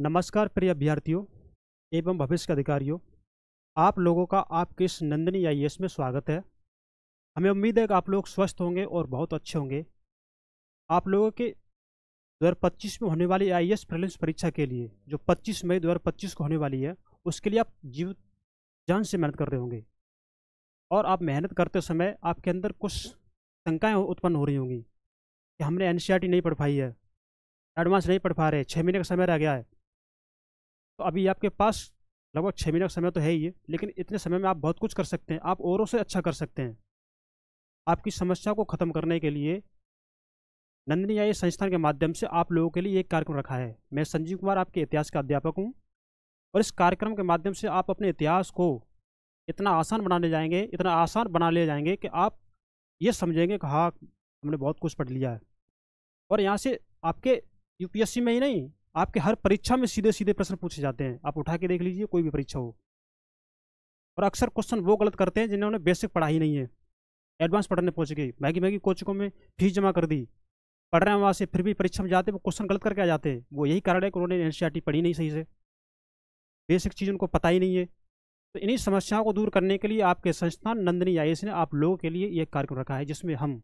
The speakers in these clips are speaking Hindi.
नमस्कार प्रिय अभ्यर्थियों एवं भविष्य के अधिकारियों। आप लोगों का आपके इस नंदिनी आईएएस में स्वागत है। हमें उम्मीद है कि आप लोग स्वस्थ होंगे और बहुत अच्छे होंगे। आप लोगों के 2025 में होने वाली आईएएस प्रीलिम्स परीक्षा के लिए जो 25 मई 2025 को होने वाली है, उसके लिए आप जीव जान से मेहनत कर रहे होंगे। और आप मेहनत करते समय आपके अंदर कुछ शंकाएं उत्पन्न हो रही होंगी कि हमने एनसीईआरटी नहीं पढ़ पाई है, एडवांस नहीं पढ़ पा रहे, 6 महीने का समय रह गया है। तो अभी आपके पास लगभग 6 महीने का समय तो है ही है, लेकिन इतने समय में आप बहुत कुछ कर सकते हैं। आप औरों से अच्छा कर सकते हैं। आपकी समस्या को खत्म करने के लिए नंदिनी आईएएस संस्थान के माध्यम से आप लोगों के लिए एक कार्यक्रम रखा है। मैं संजीव कुमार आपके इतिहास का अध्यापक हूँ और इस कार्यक्रम के माध्यम से आप अपने इतिहास को इतना आसान बनाने जाएंगे, इतना आसान बना ले जाएंगे कि आप ये समझेंगे कि हाँ, हमने बहुत कुछ पढ़ लिया है। और यहाँ से आपके यूपीएससी में ही नहीं, आपके हर परीक्षा में सीधे सीधे प्रश्न पूछे जाते हैं। आप उठा के देख लीजिए, कोई भी परीक्षा हो। और अक्सर क्वेश्चन वो गलत करते हैं जिन्होंने बेसिक पढ़ाई नहीं है, एडवांस पढ़ने पहुंच गए, मैगी मैगी कोचिंगों में फीस जमा कर दी, पढ़ रहे हैं वहाँ से, फिर भी परीक्षा में जाते वो क्वेश्चन गलत करके आ जाते हैं। वो यही कारण है कि उन्होंने एनसीईआरटी पढ़ी नहीं सही से, बेसिक चीज़ उनको पता ही नहीं है। तो इन्हीं समस्याओं को दूर करने के लिए आपके संस्थान नंदिनी आईएएस ने आप लोगों के लिए ये कार्यक्रम रखा है, जिसमें हम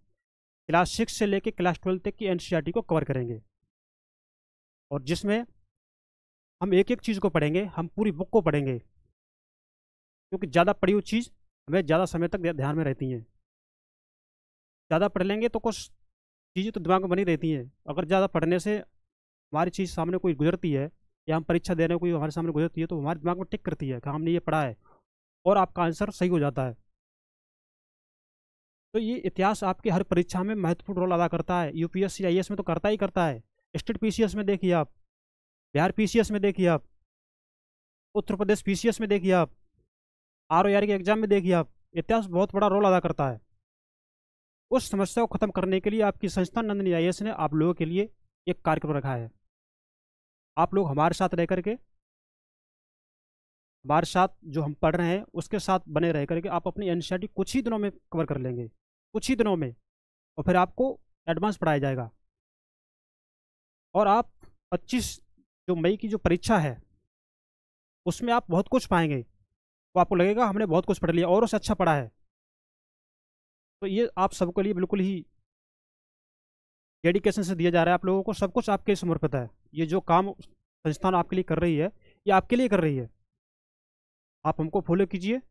क्लास 6 से लेकर क्लास 12 तक की एनसीईआरटी को कवर करेंगे। और जिसमें हम एक एक चीज़ को पढ़ेंगे, हम पूरी बुक को पढ़ेंगे, क्योंकि ज़्यादा पढ़ी हुई चीज़ हमें ज़्यादा समय तक ध्यान में रहती हैं। ज़्यादा पढ़ लेंगे तो कुछ चीज़ें तो दिमाग में बनी रहती हैं। अगर ज़्यादा पढ़ने से हमारी चीज़ सामने कोई गुजरती है या हम परीक्षा देने कोई हमारे सामने गुजरती है, तो हमारे दिमाग में टिक करती है कि हमने ये पढ़ा है और आपका आंसर सही हो जाता है। तो ये इतिहास आपके हर परीक्षा में महत्वपूर्ण रोल अदा करता है। यूपीएससी आईएएस में तो करता ही करता है। स्टेट पीसीएस में देखिए आप, बिहार पीसीएस में देखिए आप, उत्तर प्रदेश पीसीएस में देखिए आप, आरओआर के एग्जाम में देखिए आप, इतिहास बहुत बड़ा रोल अदा करता है। उस समस्या को खत्म करने के लिए आपकी संस्था नंदिनी आईएएस ने आप लोगों के लिए एक कार्यक्रम रखा है। आप लोग हमारे साथ रह करके, हमारे साथ जो हम पढ़ रहे हैं उसके साथ बने रह करके आप अपनी एनसीईआरटी कुछ ही दिनों में कवर कर लेंगे, कुछ ही दिनों में। और फिर आपको एडवांस पढ़ाया जाएगा और आप 25 जो मई की जो परीक्षा है उसमें आप बहुत कुछ पाएंगे। तो आपको लगेगा हमने बहुत कुछ पढ़ लिया और उससे अच्छा पढ़ा है। तो ये आप सबके लिए बिल्कुल ही डेडिकेशन से दिया जा रहा है। आप लोगों को सब कुछ आपके लिए समर्पित है। ये जो काम संस्थान आपके लिए कर रही है, ये आपके लिए कर रही है। आप हमको फॉलो कीजिए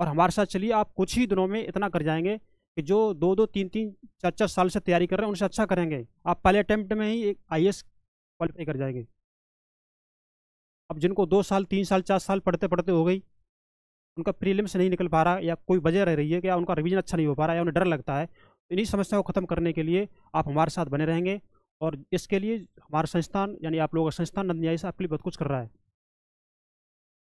और हमारे साथ चलिए। आप कुछ ही दिनों में इतना कर जाएंगे कि जो 2-2, 3-3, 4-4 साल से तैयारी कर रहे हैं उनसे अच्छा करेंगे। आप पहले अटेम्प्ट में ही एक आईएएस क्वालिफाई कर जाएंगे। अब जिनको 2 साल, 3 साल, 4 साल पढ़ते पढ़ते हो गई, उनका प्रीलिम्स नहीं निकल पा रहा या कोई वजह रह रही है कि उनका रिवीजन अच्छा नहीं हो पा रहा है या उन्हें डर लगता है, तो इन्हीं समस्याओं को खत्म करने के लिए आप हमारे साथ बने रहेंगे। और इसके लिए हमारा संस्थान यानी आप लोगों का संस्थान नंदिनी आईएएस आपके लिए बहुत कुछ कर रहा है।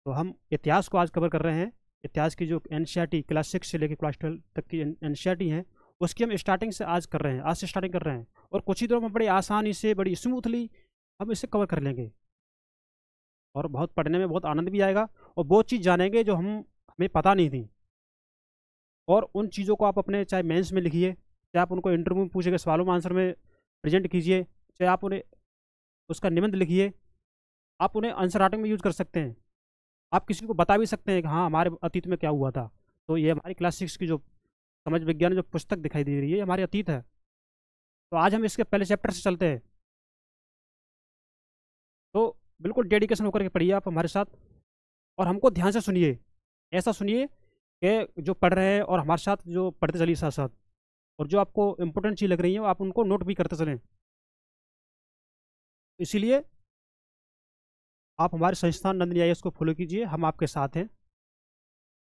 तो हम इतिहास को आज कवर कर रहे हैं। इतिहास की जो एनसीईआरटी क्लास 6 से लेकर क्लास 12 तक की एनसीईआरटी है, उसकी हम स्टार्टिंग से आज कर रहे हैं, आज से स्टार्टिंग कर रहे हैं। और कुछ ही दिनों में बड़ी आसानी से, बड़ी स्मूथली हम इसे कवर कर लेंगे और बहुत पढ़ने में बहुत आनंद भी आएगा और बहुत चीज़ जानेंगे जो हमें पता नहीं थी। और उन चीज़ों को आप अपने चाहे मेंस में लिखिए, चाहे आप उनको इंटरव्यू में पूछे गए सवालों में आंसर में प्रेजेंट कीजिए, चाहे आप उन्हें उसका निबंध लिखिए, आप उन्हें आंसर राइटिंग में यूज़ कर सकते हैं। आप किसी को बता भी सकते हैं कि हाँ, हमारे अतीत में क्या हुआ था। तो ये हमारी क्लास 6 की जो समाज विज्ञान जो पुस्तक दिखाई दे रही है, हमारे अतीत है। तो आज हम इसके पहले चैप्टर से चलते हैं। तो बिल्कुल डेडिकेशन होकर के पढ़िए आप हमारे साथ और हमको ध्यान से सुनिए। ऐसा सुनिए कि जो पढ़ रहे हैं और हमारे साथ जो पढ़ते चलिए साथ साथ, और जो आपको इंपॉर्टेंट चीज़ लग रही है आप उनको नोट भी करते चलें। इसीलिए आप हमारे संस्थान नंदिनी आईएएस को फॉलो कीजिए। हम आपके साथ हैं,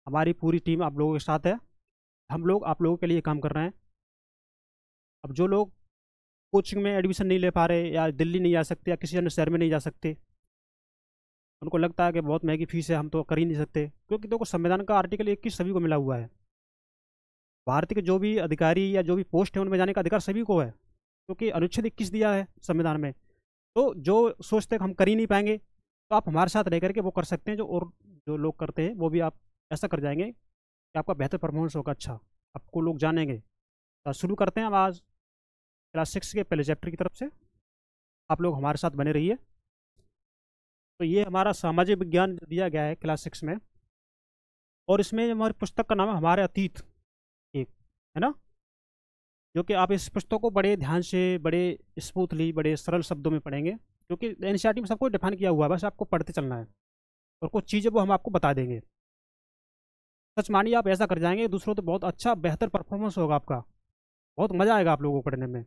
हमारी पूरी टीम आप लोगों के साथ है। हम लोग आप लोगों के लिए काम कर रहे हैं। अब जो लोग कोचिंग में एडमिशन नहीं ले पा रहे या दिल्ली नहीं जा सकते या किसी अन्य शहर में नहीं जा सकते, उनको लगता है कि बहुत महंगी फीस है, हम तो कर ही नहीं सकते, क्योंकि देखो संविधान का आर्टिकल 21 सभी को मिला हुआ है। भारत के जो भी अधिकारी या जो भी पोस्ट है उनमें जाने का अधिकार सभी को है, क्योंकि अनुच्छेद 21 दिया है संविधान में। तो जो सोचते हैं कि हम कर ही नहीं पाएंगे, तो आप हमारे साथ रह करके वो कर सकते हैं। जो लोग करते हैं वो भी आप ऐसा कर जाएंगे कि आपका बेहतर परफॉर्मेंस होगा, अच्छा आपको लोग जानेंगे। तो शुरू करते हैं हम आज क्लास 6 के पहले चैप्टर की तरफ से। आप लोग हमारे साथ बने रहिए। तो ये हमारा सामाजिक विज्ञान दिया गया है क्लास 6 में, और इसमें हमारी पुस्तक का नाम है हमारे अतीत एक, है ना, जो कि आप इस पुस्तक को बड़े ध्यान से, बड़े स्मूथली, बड़े सरल शब्दों में पढ़ेंगे, क्योंकि एनसीईआरटी में सब कुछ डिफाइन किया हुआ है, बस आपको पढ़ते चलना है, और कुछ चीज़ें वो हम आपको बता देंगे। सच मानिए आप ऐसा कर जाएंगे दूसरों तो बहुत अच्छा बेहतर परफॉर्मेंस होगा आपका, बहुत मज़ा आएगा आप लोगों को पढ़ने में।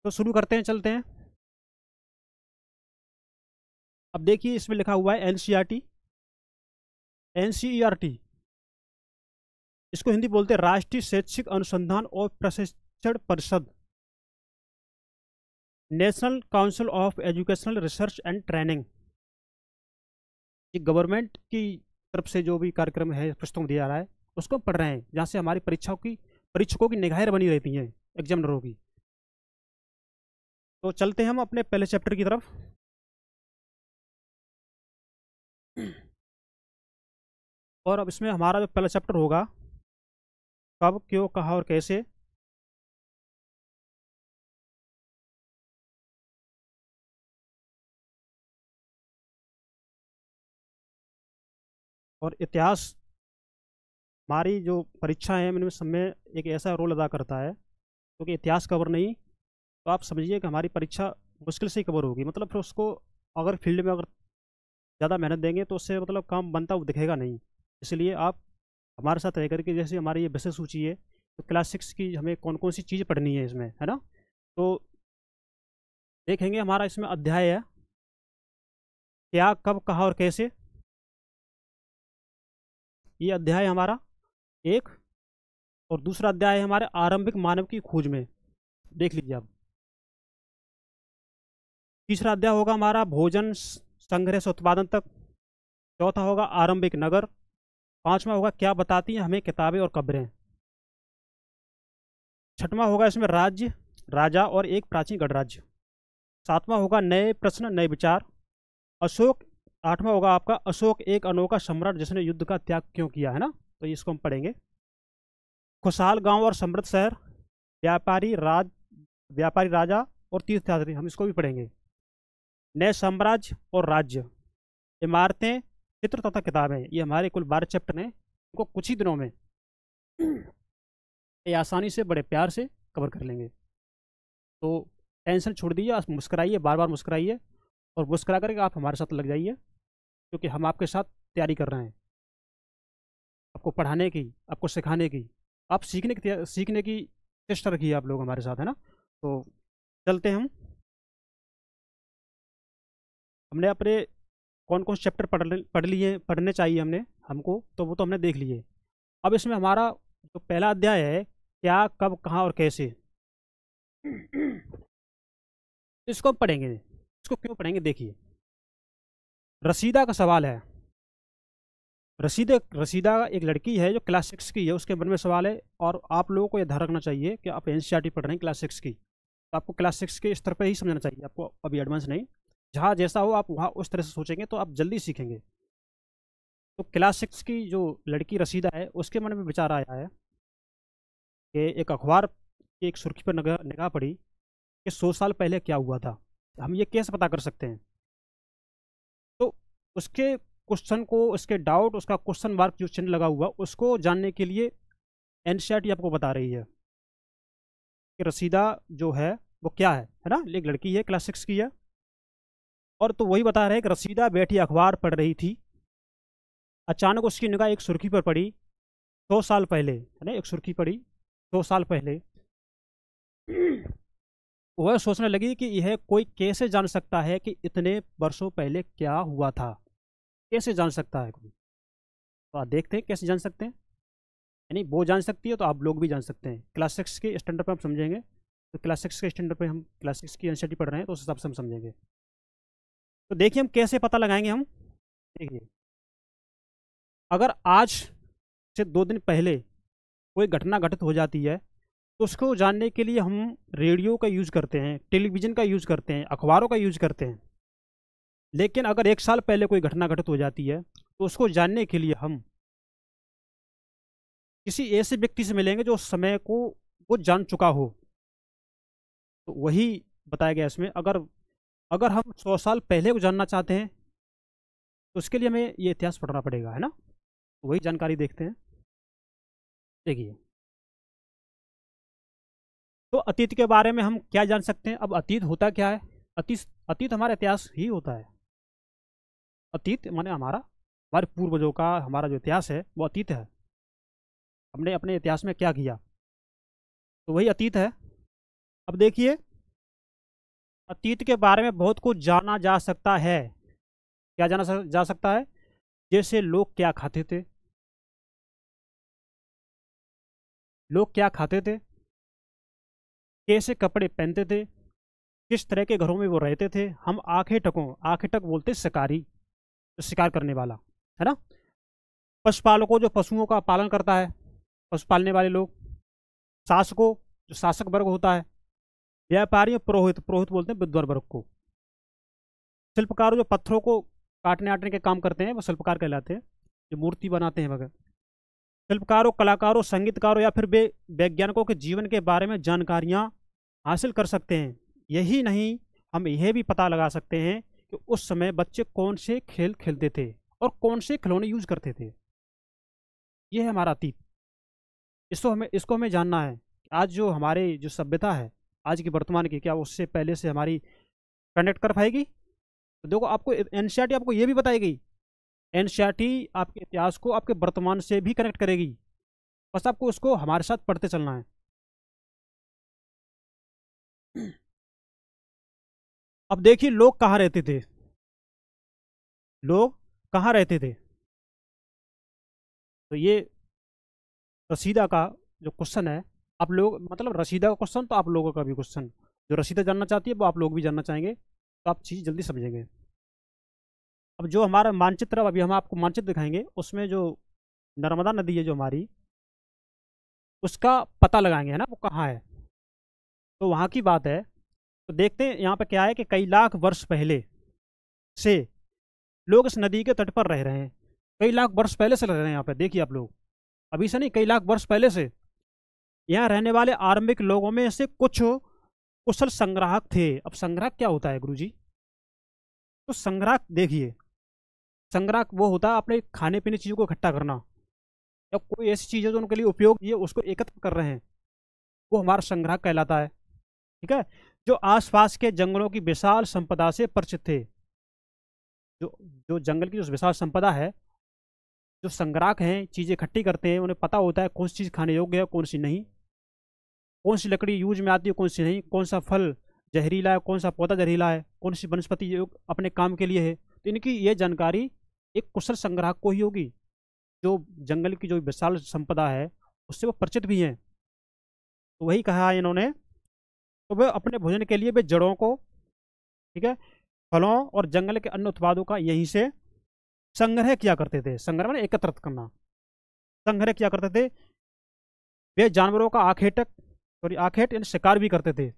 तो शुरू करते हैं, चलते हैं। अब देखिए इसमें लिखा हुआ है एनसीईआरटी। एनसीईआरटी इसको हिंदी बोलते हैं राष्ट्रीय शैक्षिक अनुसंधान और प्रशिक्षण परिषद, national council of educational research and training. ये गवर्नमेंट की तरफ से जो भी कार्यक्रम है, पुस्तकों दिया रहा है, उसको पढ़ रहे हैं, जहाँ से हमारी परीक्षकों की निगाहें बनी रहती हैं, एग्जामिनरों की। तो चलते हैं हम अपने पहले चैप्टर की तरफ। और अब इसमें हमारा जो पहला चैप्टर होगा, कब, क्यों, कहाँ और कैसे। और इतिहास हमारी जो परीक्षा है इनमें सब में एक ऐसा रोल अदा करता है, क्योंकि इतिहास कवर नहीं तो आप समझिए कि हमारी परीक्षा मुश्किल से ही कवर होगी। मतलब फिर उसको अगर फील्ड में अगर ज़्यादा मेहनत देंगे तो उससे मतलब काम बनता हुआ दिखेगा नहीं। इसलिए आप हमारे साथ रह करके, जैसे हमारी ये विषय सूची है, तो क्लास 6 की हमें कौन कौन सी चीज़ पढ़नी है इसमें, है ना। तो देखेंगे हमारा इसमें अध्याय है क्या, कब, कहाँ और कैसे। ये अध्याय हमारा एक, और दूसरा अध्याय है हमारे आरंभिक मानव की खोज में, देख लीजिए आप। तीसरा अध्याय होगा हमारा भोजन संग्रह से उत्पादन तक। चौथा होगा आरंभिक नगर। पांचवा होगा क्या बताती हैं हमें किताबें और कब्रें। छठवां होगा इसमें राज्य, राजा और एक प्राचीन गणराज्य। सातवां होगा नए प्रश्न, नए विचार। अशोक, आठवां होगा आपका अशोक एक अनोखा सम्राट जिसने युद्ध का त्याग क्यों किया, है ना, तो इसको हम पढ़ेंगे। खुशहाल गांव और समृद्ध शहर, व्यापारी राजा और तीर्थयात्री, हम इसको भी पढ़ेंगे। नए साम्राज्य और राज्य, इमारतें, चित्र तथा किताबें। ये हमारे कुल 12 चैप्टर हैं, इनको कुछ ही दिनों में ये आसानी से बड़े प्यार से कवर कर लेंगे। तो टेंशन छोड़ दीजिए, आप मुस्कुराइए, बार बार मुस्कुराइए, और मुस्कुरा करके आप हमारे साथ लग जाइए, क्योंकि हम आपके साथ तैयारी कर रहे हैं, आपको पढ़ाने की, आपको सिखाने की, आप सीखने की चेष्टा रखिए आप लोग हमारे साथ, है ना। तो चलते हम, हमने अपने कौन कौन से चैप्टर पढ़ लिए, पढ़ने चाहिए हमको, तो वो तो हमने देख लिए। अब इसमें हमारा जो पहला अध्याय है क्या, कब, कहाँ और कैसे, इसको हम पढ़ेंगे। इसको क्यों पढ़ेंगे, देखिए। रसीदा का सवाल है। रसीदा एक लड़की है जो क्लास 6 की है, उसके मन में सवाल है, और आप लोगों को यह ध्यान रखना चाहिए कि आप एनसीईआरटी पढ़ रहे हैं क्लास 6 की, तो आपको क्लास 6 के स्तर पर ही समझना चाहिए, आपको अभी एडवांस नहीं। जहाँ जैसा हो आप वहाँ उस तरह से सोचेंगे तो आप जल्दी सीखेंगे। तो क्लास 6 की जो लड़की रसीदा है, उसके मन में विचार आया है कि एक अखबार की एक सुर्खी पर निगाह पड़ी कि 100 साल पहले क्या हुआ था, हम ये कैसे पता कर सकते हैं। तो उसके क्वेश्चन को, उसके डाउट, उसका क्वेश्चन मार्क जो चिन्ह लगा हुआ, उसको जानने के लिए एनसीईआरटी आपको बता रही है कि रसीदा जो है वो क्या है ना, एक लड़की है, क्लास 6 की है। और तो वही बता रहे हैं कि रसीदा बैठी अखबार पढ़ रही थी, अचानक उसकी निगाह एक सुर्खी पर पड़ी 100 साल पहले, है ना, एक सुर्खी पड़ी 100 साल पहले। वह सोचने लगी कि यह कोई कैसे जान सकता है कि इतने वर्षों पहले क्या हुआ था, कैसे जान सकता है कोई। तो आप देखते हैं कैसे जान सकते हैं, यानी वो जान सकती है तो आप लोग भी जान सकते हैं। क्लास 6 के स्टैंडर्ड पर हम समझेंगे, तो क्लास 6 के स्टैंडर्ड पर हम क्लास 6 की एनसीईआरटी पढ़ रहे हैं, तो उस हिसाब से हम समझेंगे। तो देखिए हम कैसे पता लगाएंगे, हम देखिए, अगर आज से 2 दिन पहले कोई घटना घटित हो जाती है, तो उसको जानने के लिए हम रेडियो का यूज़ करते हैं, टेलीविज़न का यूज़ करते हैं, अखबारों का यूज़ करते हैं। लेकिन अगर 1 साल पहले कोई घटना घटित हो जाती है, तो उसको जानने के लिए हम किसी ऐसे व्यक्ति से मिलेंगे जो उस समय को वो जान चुका हो। तो वही बताया गया इसमें, अगर अगर हम 100 साल पहले को जानना चाहते हैं तो उसके लिए हमें ये इतिहास पढ़ना पड़ेगा, है ना। तो वही जानकारी देखते हैं। देखिए, तो अतीत के बारे में हम क्या जान सकते हैं। अब अतीत होता क्या है? अतीत अतीत हमारा इतिहास ही होता है। अतीत माने हमारे पूर्वजों का, हमारा जो इतिहास है वो अतीत है। हमने अपने इतिहास में क्या किया, तो वही अतीत है। अब देखिए, अतीत के बारे में बहुत कुछ जाना जा सकता है। क्या जा सकता है? जैसे लोग क्या खाते थे, कैसे कपड़े पहनते थे, किस तरह के घरों में वो रहते थे। हम आखेटक बोलते शिकारी, जो शिकार करने वाला, है ना। पशुपालकों, जो पशुओं का पालन करता है, पशु पालने वाले लोग। शासकों, जो शासक वर्ग होता है। व्यापारियों, पुरोहित पुरोहित बोलते हैं विद्वान वर्ग को। शिल्पकारों, जो पत्थरों को काटने आटने के काम करते हैं वो शिल्पकार कहलाते हैं, जो मूर्ति बनाते हैं वगैरह। शिल्पकारों, कलाकारों, संगीतकारों या फिर वे वैज्ञानिकों के जीवन के बारे में जानकारियां हासिल कर सकते हैं। यही नहीं, हम यह भी पता लगा सकते हैं कि उस समय बच्चे कौन से खेल खेलते थे और कौन से खिलौने यूज करते थे। यह है हमारा अतीत। इसको हमें जानना है कि आज जो हमारे जो सभ्यता है आज की वर्तमान की, क्या उससे पहले से हमारी कनेक्ट कर पाएगी। तो देखो, आपको एनसीईआरटी आपको ये भी बताएगी। एनसीईआरटी आपके इतिहास को आपके वर्तमान से भी कनेक्ट करेगी। बस आपको उसको हमारे साथ पढ़ते चलना है। अब देखिए, लोग कहाँ रहते थे। लोग कहाँ रहते थे, तो ये रसीदा का जो क्वेश्चन है, आप लोग मतलब रसीदा का क्वेश्चन तो आप लोगों का भी क्वेश्चन, जो रसीदा जानना चाहती है वो आप लोग भी जानना चाहेंगे, तो आप चीज़ जल्दी समझेंगे। अब जो हमारा मानचित्र, अभी हम आपको मानचित्र दिखाएंगे, उसमें जो नर्मदा नदी है जो हमारी, उसका पता लगाएंगे, है ना, वो कहाँ है। तो वहाँ की बात है। तो देखते हैं यहाँ पे क्या है कि कई लाख वर्ष पहले से लोग इस नदी के तट पर रह रहे हैं। कई लाख वर्ष पहले से रह रहे हैं यहाँ पे। देखिए आप लोग, अभी से नहीं, कई लाख वर्ष पहले से यहाँ रहने वाले आरंभिक लोगों में से कुछ कुशल संग्राहक थे। अब संग्राहक क्या होता है गुरुजी? तो संग्राहक, देखिए, संग्राहक वो होता है अपने खाने पीने चीज़ों को इकट्ठा करना, या कोई ऐसी चीज़ है जो उनके लिए उपयोग है उसको एकत्र कर रहे हैं, वो हमारा संग्राहक कहलाता है। ठीक है। जो आसपास के जंगलों की विशाल संपदा से परिचित थे। जो जो जंगल की जो विशाल संपदा है, जो संग्राहक हैं, चीज़ें इकट्ठी करते हैं, उन्हें पता होता है कौन सी चीज़ खाने योग्य है कौन सी नहीं, कौन सी लकड़ी यूज में आती है कौन सी नहीं, कौन सा फल जहरीला है, कौन सा पौधा जहरीला है, कौन सी वनस्पति अपने काम के लिए है। तो इनकी ये जानकारी एक कुशल संग्राहक को ही होगी, जो जंगल की जो विशाल संपदा है उससे वो परिचित भी हैं। तो वही कहा है इन्होंने। तो वे अपने भोजन के लिए वे जड़ों को, ठीक है, फलों और जंगल के अन्य उत्पादों का यहीं से संग्रह किया करते थे। संग्रह माने एकत्रित करना। संग्रह किया करते थे। वे जानवरों का आखेट यानी शिकार भी करते थे।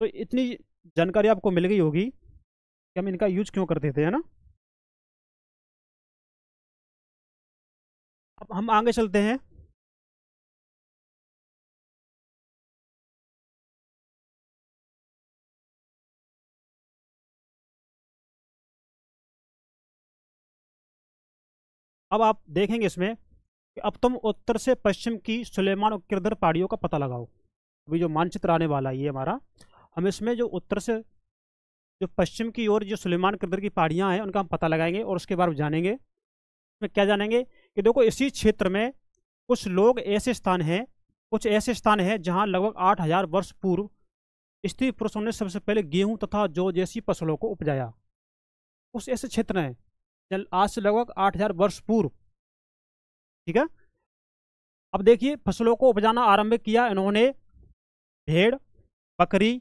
तो इतनी जानकारी आपको मिल गई होगी कि हम इनका यूज क्यों करते थे, है ना। अब हम आगे चलते हैं। अब आप देखेंगे इसमें कि अब तुम उत्तर से पश्चिम की सुलेमान और किरदर पहाड़ियों का पता लगाओ। अभी जो मानचित्र आने वाला है ये हमारा, हम इसमें जो उत्तर से जो पश्चिम की ओर जो सुलेमान किरदर की पहाड़ियाँ हैं उनका हम पता लगाएंगे और उसके बारे में जानेंगे। इसमें क्या जानेंगे कि देखो, इसी क्षेत्र में कुछ ऐसे स्थान हैं जहाँ लगभग 8,000 वर्ष पूर्व स्त्री पुरुषों ने सबसे पहले गेहूं तथा जौ जैसी फसलों को उपजाया। उस ऐसे क्षेत्र है आज से लगभग 8,000 वर्ष पूर्व। ठीक है। अब देखिए, फसलों को उपजाना आरंभ किया इन्होंने भेड़, बकरी,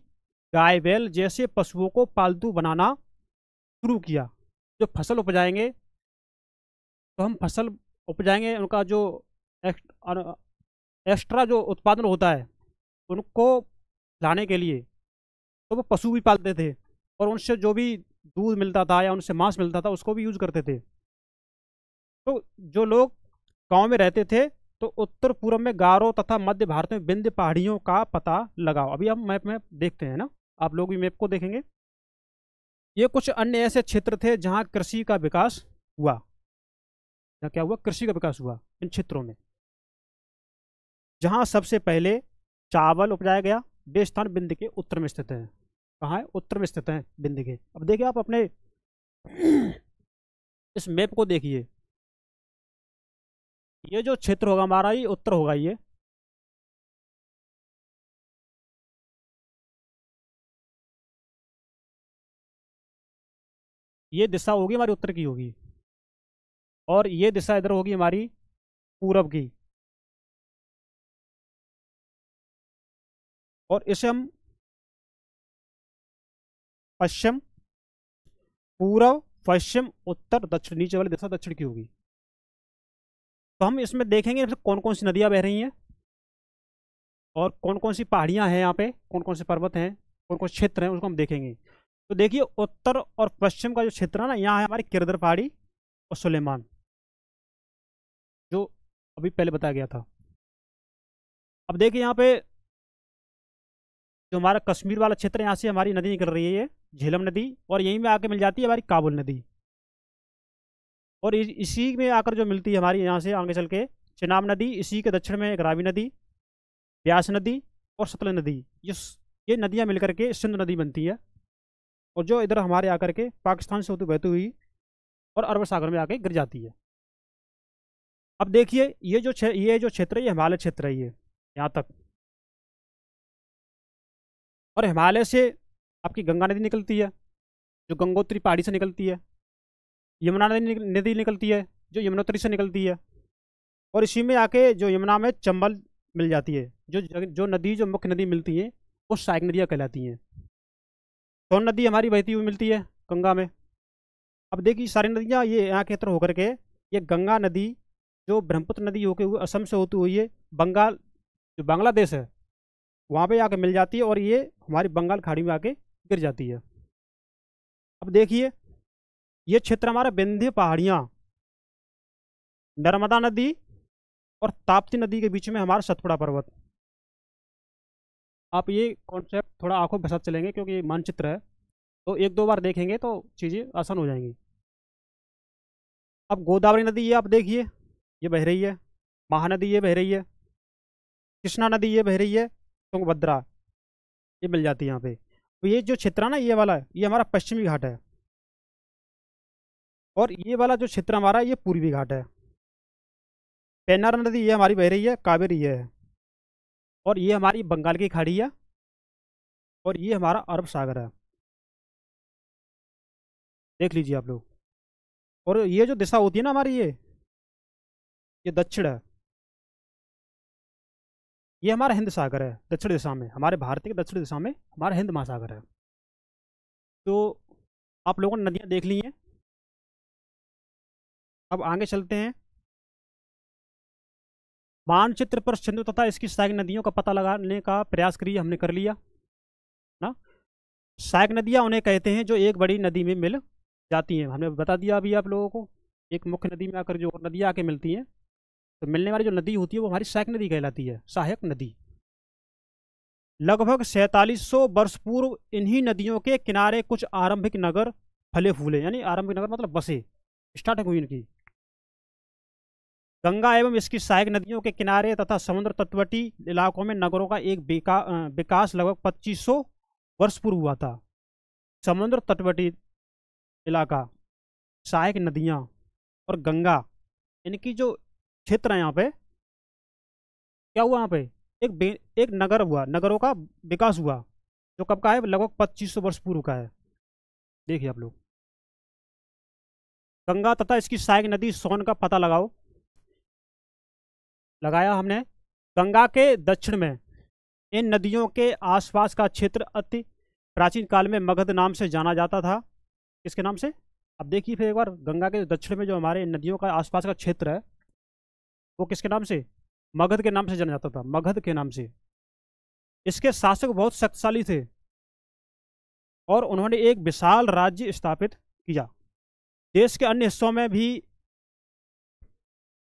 गाय, बैल जैसे पशुओं को पालतू बनाना शुरू किया। जो फसल उपजाएंगे, तो हम फसल उपजाएंगे, उनका जो एक्स्ट्रा जो उत्पादन होता है उनको लाने के लिए तो वो पशु भी पालते थे, और उनसे जो भी दूध मिलता था या उनसे मांस मिलता था उसको भी यूज करते थे। तो जो लोग गांव में रहते थे, तो उत्तर पूर्व में गारो तथा मध्य भारत में विंध्य पहाड़ियों का पता लगाओ। अभी हम मैप में देखते हैं ना। आप लोग भी मैप को देखेंगे। ये कुछ अन्य ऐसे क्षेत्र थे जहाँ कृषि का विकास हुआ। यहाँ क्या हुआ? कृषि का विकास हुआ इन क्षेत्रों में। जहाँ सबसे पहले चावल उपजाया गया। ये स्थान विंध्य के उत्तर में स्थित है। कहाँ है? उत्तर में स्थित है विंध्य के। अब देखिए आप अपने इस मैप को देखिए, ये जो क्षेत्र होगा हमारा ये उत्तर होगा। ये दिशा होगी हमारी उत्तर की होगी, और ये दिशा इधर होगी हमारी पूरब की। और इसे हम पश्चिम, पूर्व, पश्चिम, उत्तर, दक्षिण, नीचे वाली दिशा दक्षिण की होगी। तो हम इसमें देखेंगे कौन कौन सी नदियां बह रही हैं और कौन कौन सी पहाड़ियां हैं, यहाँ पे कौन कौन से पर्वत हैं, कौन कौन से क्षेत्र हैं, उसको हम देखेंगे। तो देखिए उत्तर और पश्चिम का जो क्षेत्र है ना, यहाँ है हमारी किरदर पहाड़ी और सुलेमान, जो अभी पहले बताया गया था। अब देखिए यहाँ पे जो हमारा कश्मीर वाला क्षेत्र है, यहाँ से हमारी नदी निकल रही है, ये झेलम नदी, और यहीं में आके मिल जाती है हमारी काबुल नदी। और इसी में आकर जो मिलती है हमारी यहाँ से आगे चल के चिनाब नदी, इसी के दक्षिण में एक रावी नदी, ब्यास नदी और सतलज नदी। ये नदियाँ मिलकर के सिंधु नदी बनती है, और जो इधर हमारे आकर के पाकिस्तान से होती बहती हुई और अरब सागर में आके गिर जाती है। अब देखिए ये जो क्षेत्र है ये हिमालय क्षेत्र है, ये यहाँ तक। और हिमालय से आपकी गंगा नदी निकलती है, जो गंगोत्री पहाड़ी से निकलती है। यमुना नदी निकलती है, जो यमुनोत्री से निकलती है। और इसी में आके जो यमुना में चंबल मिल जाती है। जो नदी, जो मुख्य नदी मिलती है वो सहायक नदियाँ कहलाती हैं। सोन नदी हमारी बहती हुई मिलती है गंगा में। अब देखिए सारी नदियाँ ये यहाँ के तरह होकर के, ये गंगा नदी जो ब्रह्मपुत्र नदी होकर हुई असम से होती हुई है बंगाल, जो बांग्लादेश है वहाँ पे आके मिल जाती है, और ये हमारी बंगाल खाड़ी में आके गिर जाती है। अब देखिए ये क्षेत्र हमारा विंध्य पहाड़ियाँ, नर्मदा नदी और ताप्ती नदी के बीच में हमारा सतपुड़ा पर्वत। आप ये कॉन्सेप्ट थोड़ा आंखों के साथ चलेंगे, क्योंकि ये मानचित्र है, तो एक दो बार देखेंगे तो चीज़ें आसान हो जाएंगी। अब गोदावरी नदी ये आप देखिए, ये बह रही है। महानदी ये बह रही है। कृष्णा नदी ये बह रही है। तुंगभद्रा ये मिल जाती है यहाँ पे। तो ये जो क्षेत्र है ना, ये वाला ये हमारा पश्चिमी घाट है, और ये वाला जो क्षेत्र हमारा ये पूर्वी घाट है। पेन्नार नदी ये हमारी बह रही है, कावेरी ये है, और ये हमारी बंगाल की खाड़ी है, और ये हमारा अरब सागर है। देख लीजिए आप लोग। और ये जो दिशा होती है ना हमारी, ये दक्षिण है। ये हमारा हिंद सागर है, दक्षिण दिशा में, हमारे भारत के दक्षिण दिशा में हमारा हिंद महासागर है। तो आप लोगों ने नदियाँ देख ली हैं। अब आगे चलते हैं। मानचित्र पर सिंधु तथा इसकी सहायक नदियों का पता लगाने का प्रयास करिए। हमने कर लिया ना। सहायक नदियाँ उन्हें कहते हैं जो एक बड़ी नदी में मिल जाती हैं। हमने बता दिया अभी आप लोगों को, एक मुख्य नदी में आकर जो नदियाँ आके मिलती हैं, तो मिलने वाली जो नदी होती है वो हमारी सहायक नदी कहलाती है, सहायक नदी। लगभग 4700 वर्ष पूर्व इन्हीं नदियों के किनारे कुछ आरंभिक नगर फले फूले, यानी आरंभिक नगर मतलब बसे, स्टार्टिंग हुई इनकी। गंगा एवं इसकी सहायक नदियों के किनारे तथा समुद्र तटवर्ती इलाकों में नगरों का एक विकास लगभग 2500 वर्ष पूर्व हुआ था। समुद्र तटवर्ती इलाका, सहायक नदियाँ और गंगा, इनकी जो क्षेत्र है यहाँ पे, क्या हुआ यहाँ पे एक नगर हुआ, नगरों का विकास हुआ, जो कब का है? लगभग 2500 वर्ष पूर्व का है। देखिए आप लोग, गंगा तथा इसकी सहायक नदी सोन का पता लगाओ। लगाया हमने। गंगा के दक्षिण में इन नदियों के आसपास का क्षेत्र अति प्राचीन काल में मगध नाम से जाना जाता था। किसके नाम से? अब देखिए फिर एक बार, गंगा के दक्षिण में जो हमारे नदियों का आसपास का क्षेत्र है वो किसके नाम से? मगध के नाम से जाना जाता था, मगध के नाम से। इसके शासक बहुत शक्तिशाली थे और उन्होंने एक विशाल राज्य स्थापित किया। देश के अन्य हिस्सों में भी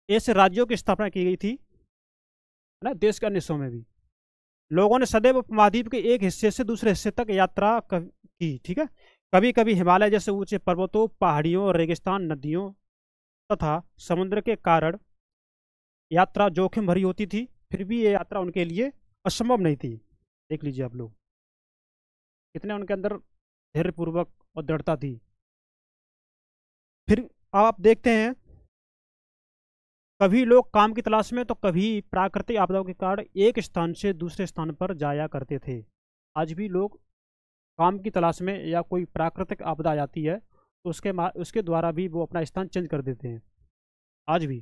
ऐसे राज्यों की स्थापना की गई थी, है ना, देश के अन्य हिस्सों में भी। लोगों ने सदैव उपमहाद्वीप के एक हिस्से से दूसरे हिस्से तक यात्रा की, ठीक है। कभी कभी हिमालय जैसे ऊंचे पर्वतों, पहाड़ियों, रेगिस्तान, नदियों तथा समुद्र के कारण यात्रा जोखिम भरी होती थी, फिर भी ये यात्रा उनके लिए असंभव नहीं थी। देख लीजिए आप लोग, कितने उनके अंदर धैर्यपूर्वक और दृढ़ता थी। फिर आप देखते हैं, कभी लोग काम की तलाश में तो कभी प्राकृतिक आपदाओं के कारण एक स्थान से दूसरे स्थान पर जाया करते थे। आज भी लोग काम की तलाश में या कोई प्राकृतिक आपदा आ जाती है तो उसके द्वारा भी वो अपना स्थान चेंज कर देते हैं आज भी।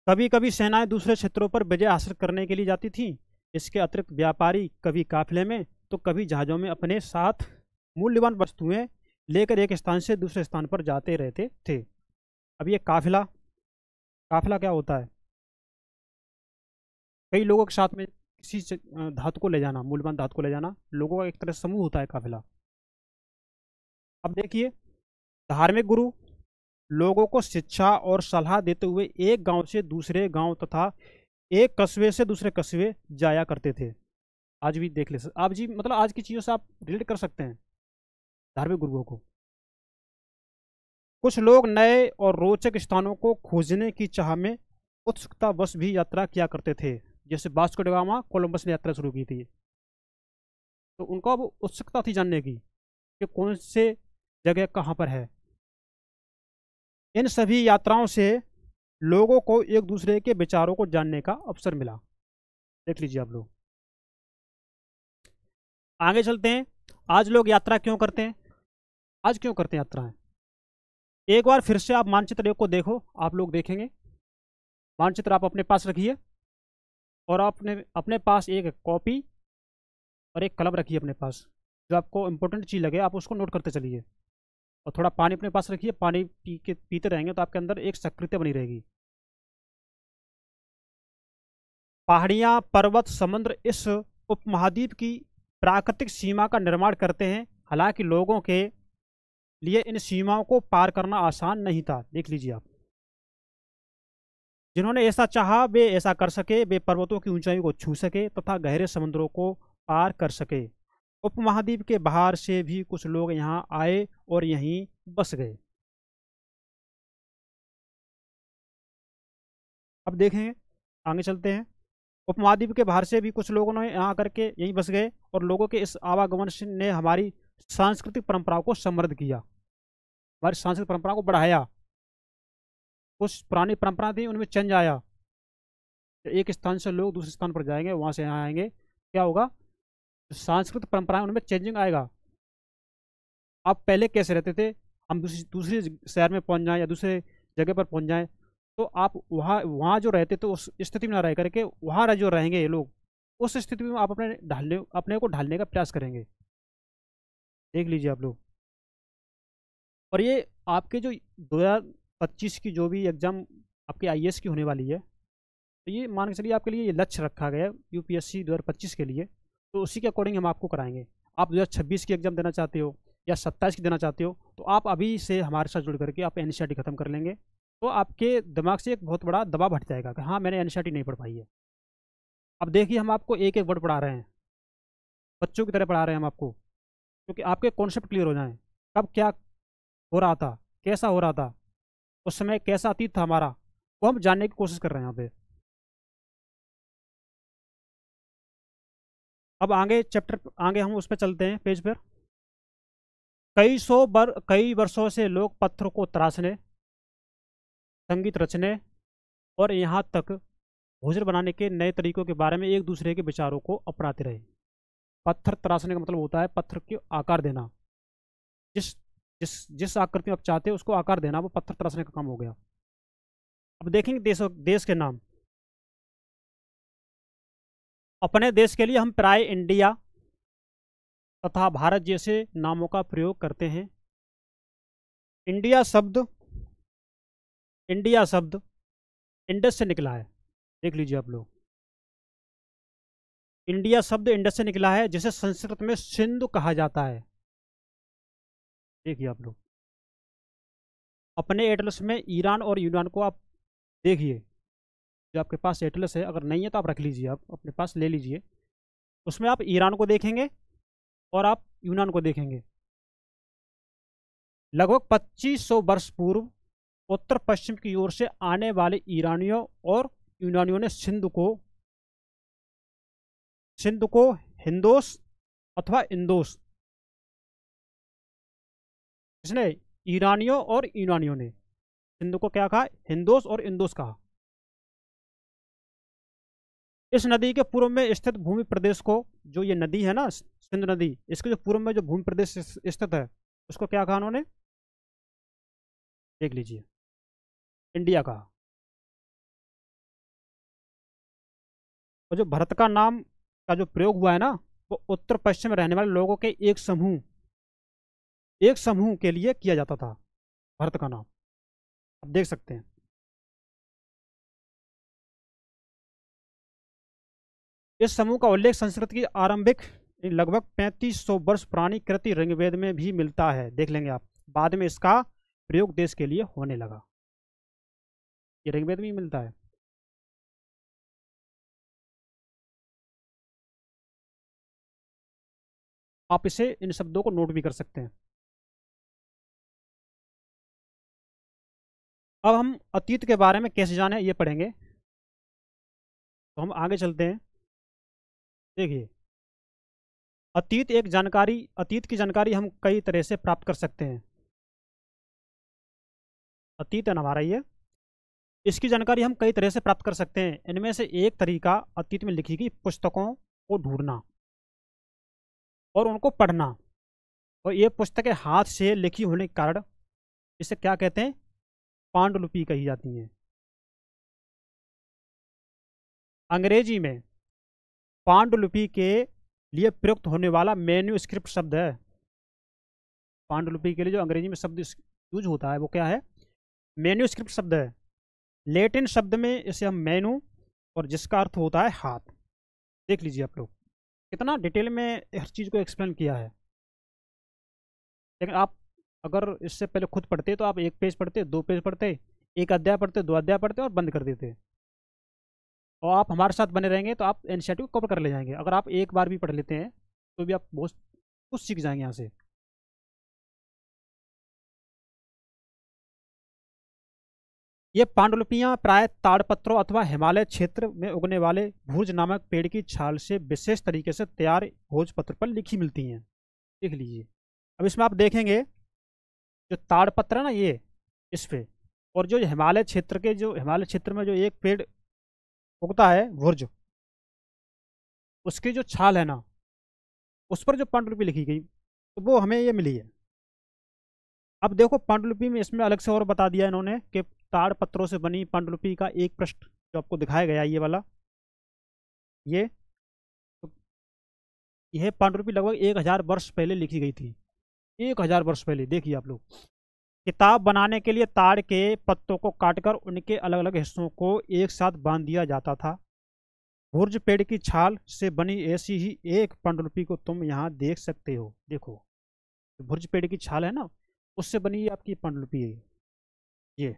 कभी कभी सेनाएं दूसरे क्षेत्रों पर विजय हासिल करने के लिए जाती थीं। इसके अतिरिक्त व्यापारी कभी काफिले में तो कभी जहाज़ों में अपने साथ मूल्यवान वस्तुएं लेकर एक स्थान से दूसरे स्थान पर जाते रहते थे। अब ये काफिला, काफिला क्या होता है? कई लोगों के साथ में किसी धातु को ले जाना, मूल्यवान धातु को ले जाना, लोगों का एक तरह से समूह होता है काफिला। अब देखिए, धार्मिक गुरु लोगों को शिक्षा और सलाह देते हुए एक गांव से दूसरे गांव तथा एक कस्बे से दूसरे कस्बे जाया करते थे। आज भी देख ले आप जी, मतलब आज की चीज़ों से आप रिलेट कर सकते हैं धार्मिक गुरुओं को। कुछ लोग नए और रोचक स्थानों को खोजने की चाह में उत्सुकतावश भी यात्रा किया करते थे। जैसे वास्को ड गामा, कोलंबस ने यात्रा शुरू की थी, तो उनको अब उत्सुकता थी जानने की कि कौन से जगह कहाँ पर है। इन सभी यात्राओं से लोगों को एक दूसरे के विचारों को जानने का अवसर मिला। देख लीजिए आप लोग, आगे चलते हैं। आज लोग यात्रा क्यों करते हैं? आज क्यों करते हैं यात्राएं? एक बार फिर से आप मानचित्र को देखो, आप लोग देखेंगे। मानचित्र आप अपने पास रखिए और आपने अपने पास एक कॉपी और एक कलम रखिए अपने पास। जो आपको इंपॉर्टेंट चीज़ लगे आप उसको नोट करते चलिए, और थोड़ा पानी अपने पास रखिए। पानी पीते रहेंगे तो आपके अंदर एक सक्रियता बनी रहेगी। पहाड़ियाँ, पर्वत, समुद्र इस उपमहाद्वीप की प्राकृतिक सीमा का निर्माण करते हैं। हालांकि लोगों के लिए इन सीमाओं को पार करना आसान नहीं था। देख लीजिए आप, जिन्होंने ऐसा चाहा वे ऐसा कर सके। वे पर्वतों की ऊंचाइयों को छू सके तथा गहरे समुद्रों को पार कर सके। उपमहाद्वीप के बाहर से भी कुछ लोग यहाँ आए और यहीं बस गए। अब देखें, आगे चलते हैं। उपमहाद्वीप के बाहर से भी कुछ लोगों ने यहाँ करके यहीं बस गए, और लोगों के इस आवागमन ने हमारी सांस्कृतिक परंपराओं को समृद्ध किया, हमारी सांस्कृतिक परंपरा को बढ़ाया। कुछ पुरानी परंपरा थी उनमें चेंज आया। एक स्थान से लोग दूसरे स्थान पर जाएंगे, वहाँ से यहाँ आएंगे, क्या होगा? सांस्कृतिक परंपराएं उनमें चेंजिंग आएगा। आप पहले कैसे रहते थे, हम दूसरी शहर में पहुँच जाएँ या दूसरे जगह पर पहुँच जाएँ, तो आप वहाँ वहाँ जो रहते थे उस स्थिति में ना रह करके वहाँ जो रहेंगे ये लोग, उस स्थिति में आप अपने को ढालने का प्रयास करेंगे। देख लीजिए आप लोग। और ये आपके जो 2025 की जो भी एग्ज़ाम आपके आईएएस की होने वाली है, तो ये मान के चलिए आपके लिए ये लक्ष्य रखा गया है यूपीएससी 2025 के लिए, तो उसी के अकॉर्डिंग हम आपको कराएंगे। आप 2026 की एग्ज़ाम देना चाहते हो या 27 की देना चाहते हो, तो आप अभी से हमारे साथ जुड़ करके आप एनसीईआरटी ख़त्म कर लेंगे, तो आपके दिमाग से एक बहुत बड़ा दबाव हट जाएगा कि हाँ मैंने एनसीईआरटी नहीं पढ़ पाई है। अब देखिए, हम आपको एक एक वर्ड पढ़ा रहे हैं, बच्चों की तरह पढ़ा रहे हैं हम आपको, क्योंकि आपके कॉन्सेप्ट क्लियर हो जाएं। कब क्या हो रहा था, कैसा हो रहा था, उस समय कैसा अतीत था हमारा, वो हम जानने की कोशिश कर रहे हैं यहाँ पे। अब आगे चैप्टर, आगे हम उस पर चलते हैं पेज पर। कई वर्षों से लोग पत्थरों को तराशने, संगीत रचने और यहाँ तक भोजन बनाने के नए तरीकों के बारे में एक दूसरे के विचारों को अपनाते रहे। पत्थर तराशने का मतलब होता है पत्थर को आकार देना। जिस जिस जिस आकृति में आप चाहते हो उसको आकार देना, वो पत्थर तराशने का काम हो गया। अब देखेंगे देश के नाम। अपने देश के लिए हम प्राय इंडिया तथा भारत जैसे नामों का प्रयोग करते हैं। इंडिया शब्द इंडस से निकला है। देख लीजिए आप लोग, इंडिया शब्द इंडस से निकला है, जिसे संस्कृत में सिंधु कहा जाता है। देखिए आप लोग, अपने एटलस में ईरान और यूनान को आप देखिए, जो आपके पास एटलस है, अगर नहीं है तो आप रख लीजिए, आप अपने पास ले लीजिए। उसमें आप ईरान को देखेंगे और आप यूनान को देखेंगे। लगभग 2500 वर्ष पूर्व उत्तर पश्चिम की ओर से आने वाले ईरानियों और यूनानियों ने सिंध को हिंदोस अथवा इंदोस, इसने ईरानियों और यूनानियों ने सिंध को क्या कहा? हिंदोस और इंदोस कहा। इस नदी के पूर्व में स्थित भूमि प्रदेश को, जो ये नदी है ना सिंध नदी, इसके जो पूर्व में जो भूमि प्रदेश स्थित है उसको क्या कहा उन्होंने? देख लीजिए, इंडिया कहा। और जो भारत का नाम का जो प्रयोग हुआ है ना, वो उत्तर पश्चिम में रहने वाले लोगों के एक समूह के लिए किया जाता था, भारत का नाम। आप देख सकते हैं। इस समूह का उल्लेख संस्कृत की आरंभिक लगभग 3500 वर्ष पुरानी कृति ऋग्वेद में भी मिलता है। देख लेंगे आप, बाद में इसका प्रयोग देश के लिए होने लगा। ये ऋग्वेद में ही मिलता है। आप इसे, इन शब्दों को नोट भी कर सकते हैं। अब हम अतीत के बारे में कैसे जाने ये पढ़ेंगे, तो हम आगे चलते हैं। देखिए, अतीत की जानकारी हम कई तरह से प्राप्त कर सकते हैं। अतीत है ना हमारा ये, इसकी जानकारी हम कई तरह से प्राप्त कर सकते हैं। इनमें से एक तरीका अतीत में लिखी गई पुस्तकों को ढूंढना और उनको पढ़ना। और ये पुस्तकें हाथ से लिखी होने के कारण इसे क्या कहते हैं? पांडुलिपि कही जाती हैं। अंग्रेजी में पांडुलिपि के लिए प्रयुक्त होने वाला मैन्यूस्क्रिप्ट शब्द है। पांडुलिपि के लिए जो अंग्रेजी में शब्द यूज होता है वो क्या है? मैन्यूस्क्रिप्ट शब्द है। लैटिन शब्द में इसे हम मैनू, और जिसका अर्थ होता है हाथ। देख लीजिए आप लोग, कितना डिटेल में हर चीज़ को एक्सप्लेन किया है। लेकिन आप अगर इससे पहले खुद पढ़ते तो आप एक पेज पढ़ते, दो पेज पढ़ते, एक अध्याय पढ़ते, दो अध्याय पढ़ते और बंद कर देते। और आप हमारे साथ बने रहेंगे तो आप एनसीईआरटी को कवर कर ले जाएंगे। अगर आप एक बार भी पढ़ लेते हैं तो भी आप बहुत कुछ सीख जाएंगे यहाँ से। ये पांडुलिपियाँ प्राय ताड़पत्रों अथवा हिमालय क्षेत्र में उगने वाले भूज नामक पेड़ की छाल से विशेष तरीके से तैयार भोजपत्र पर लिखी मिलती हैं। देख लीजिए, अब इसमें आप देखेंगे जो ताड़पत्र है ना ये, इस पे, और जो हिमालय क्षेत्र में जो एक पेड़ उगता है भुर्ज, उसकी जो छाल है ना, उस पर जो पांडुलिपि लिखी गई तो वो हमें ये मिली है। अब देखो पांडुलिपि में इसमें अलग से और बता दिया इन्होंने कि ताड़ पत्रों से बनी पांडुलिपि का एक पृष्ठ जो आपको दिखाया गया ये वाला, ये तो यह पांडुलिपि लगभग 1000 वर्ष पहले लिखी गई थी। 1000 वर्ष पहले। देखिए आप लोग, किताब बनाने के लिए ताड़ के पत्तों को काटकर उनके अलग अलग हिस्सों को एक साथ बांध दिया जाता था। भुर्ज पेड़ की छाल से बनी ऐसी ही एक पांडुलिपि को तुम यहाँ देख सकते हो। देखो, भुर्ज पेड़ की छाल है ना, उससे बनी आपकी पांडुलिपि है ये।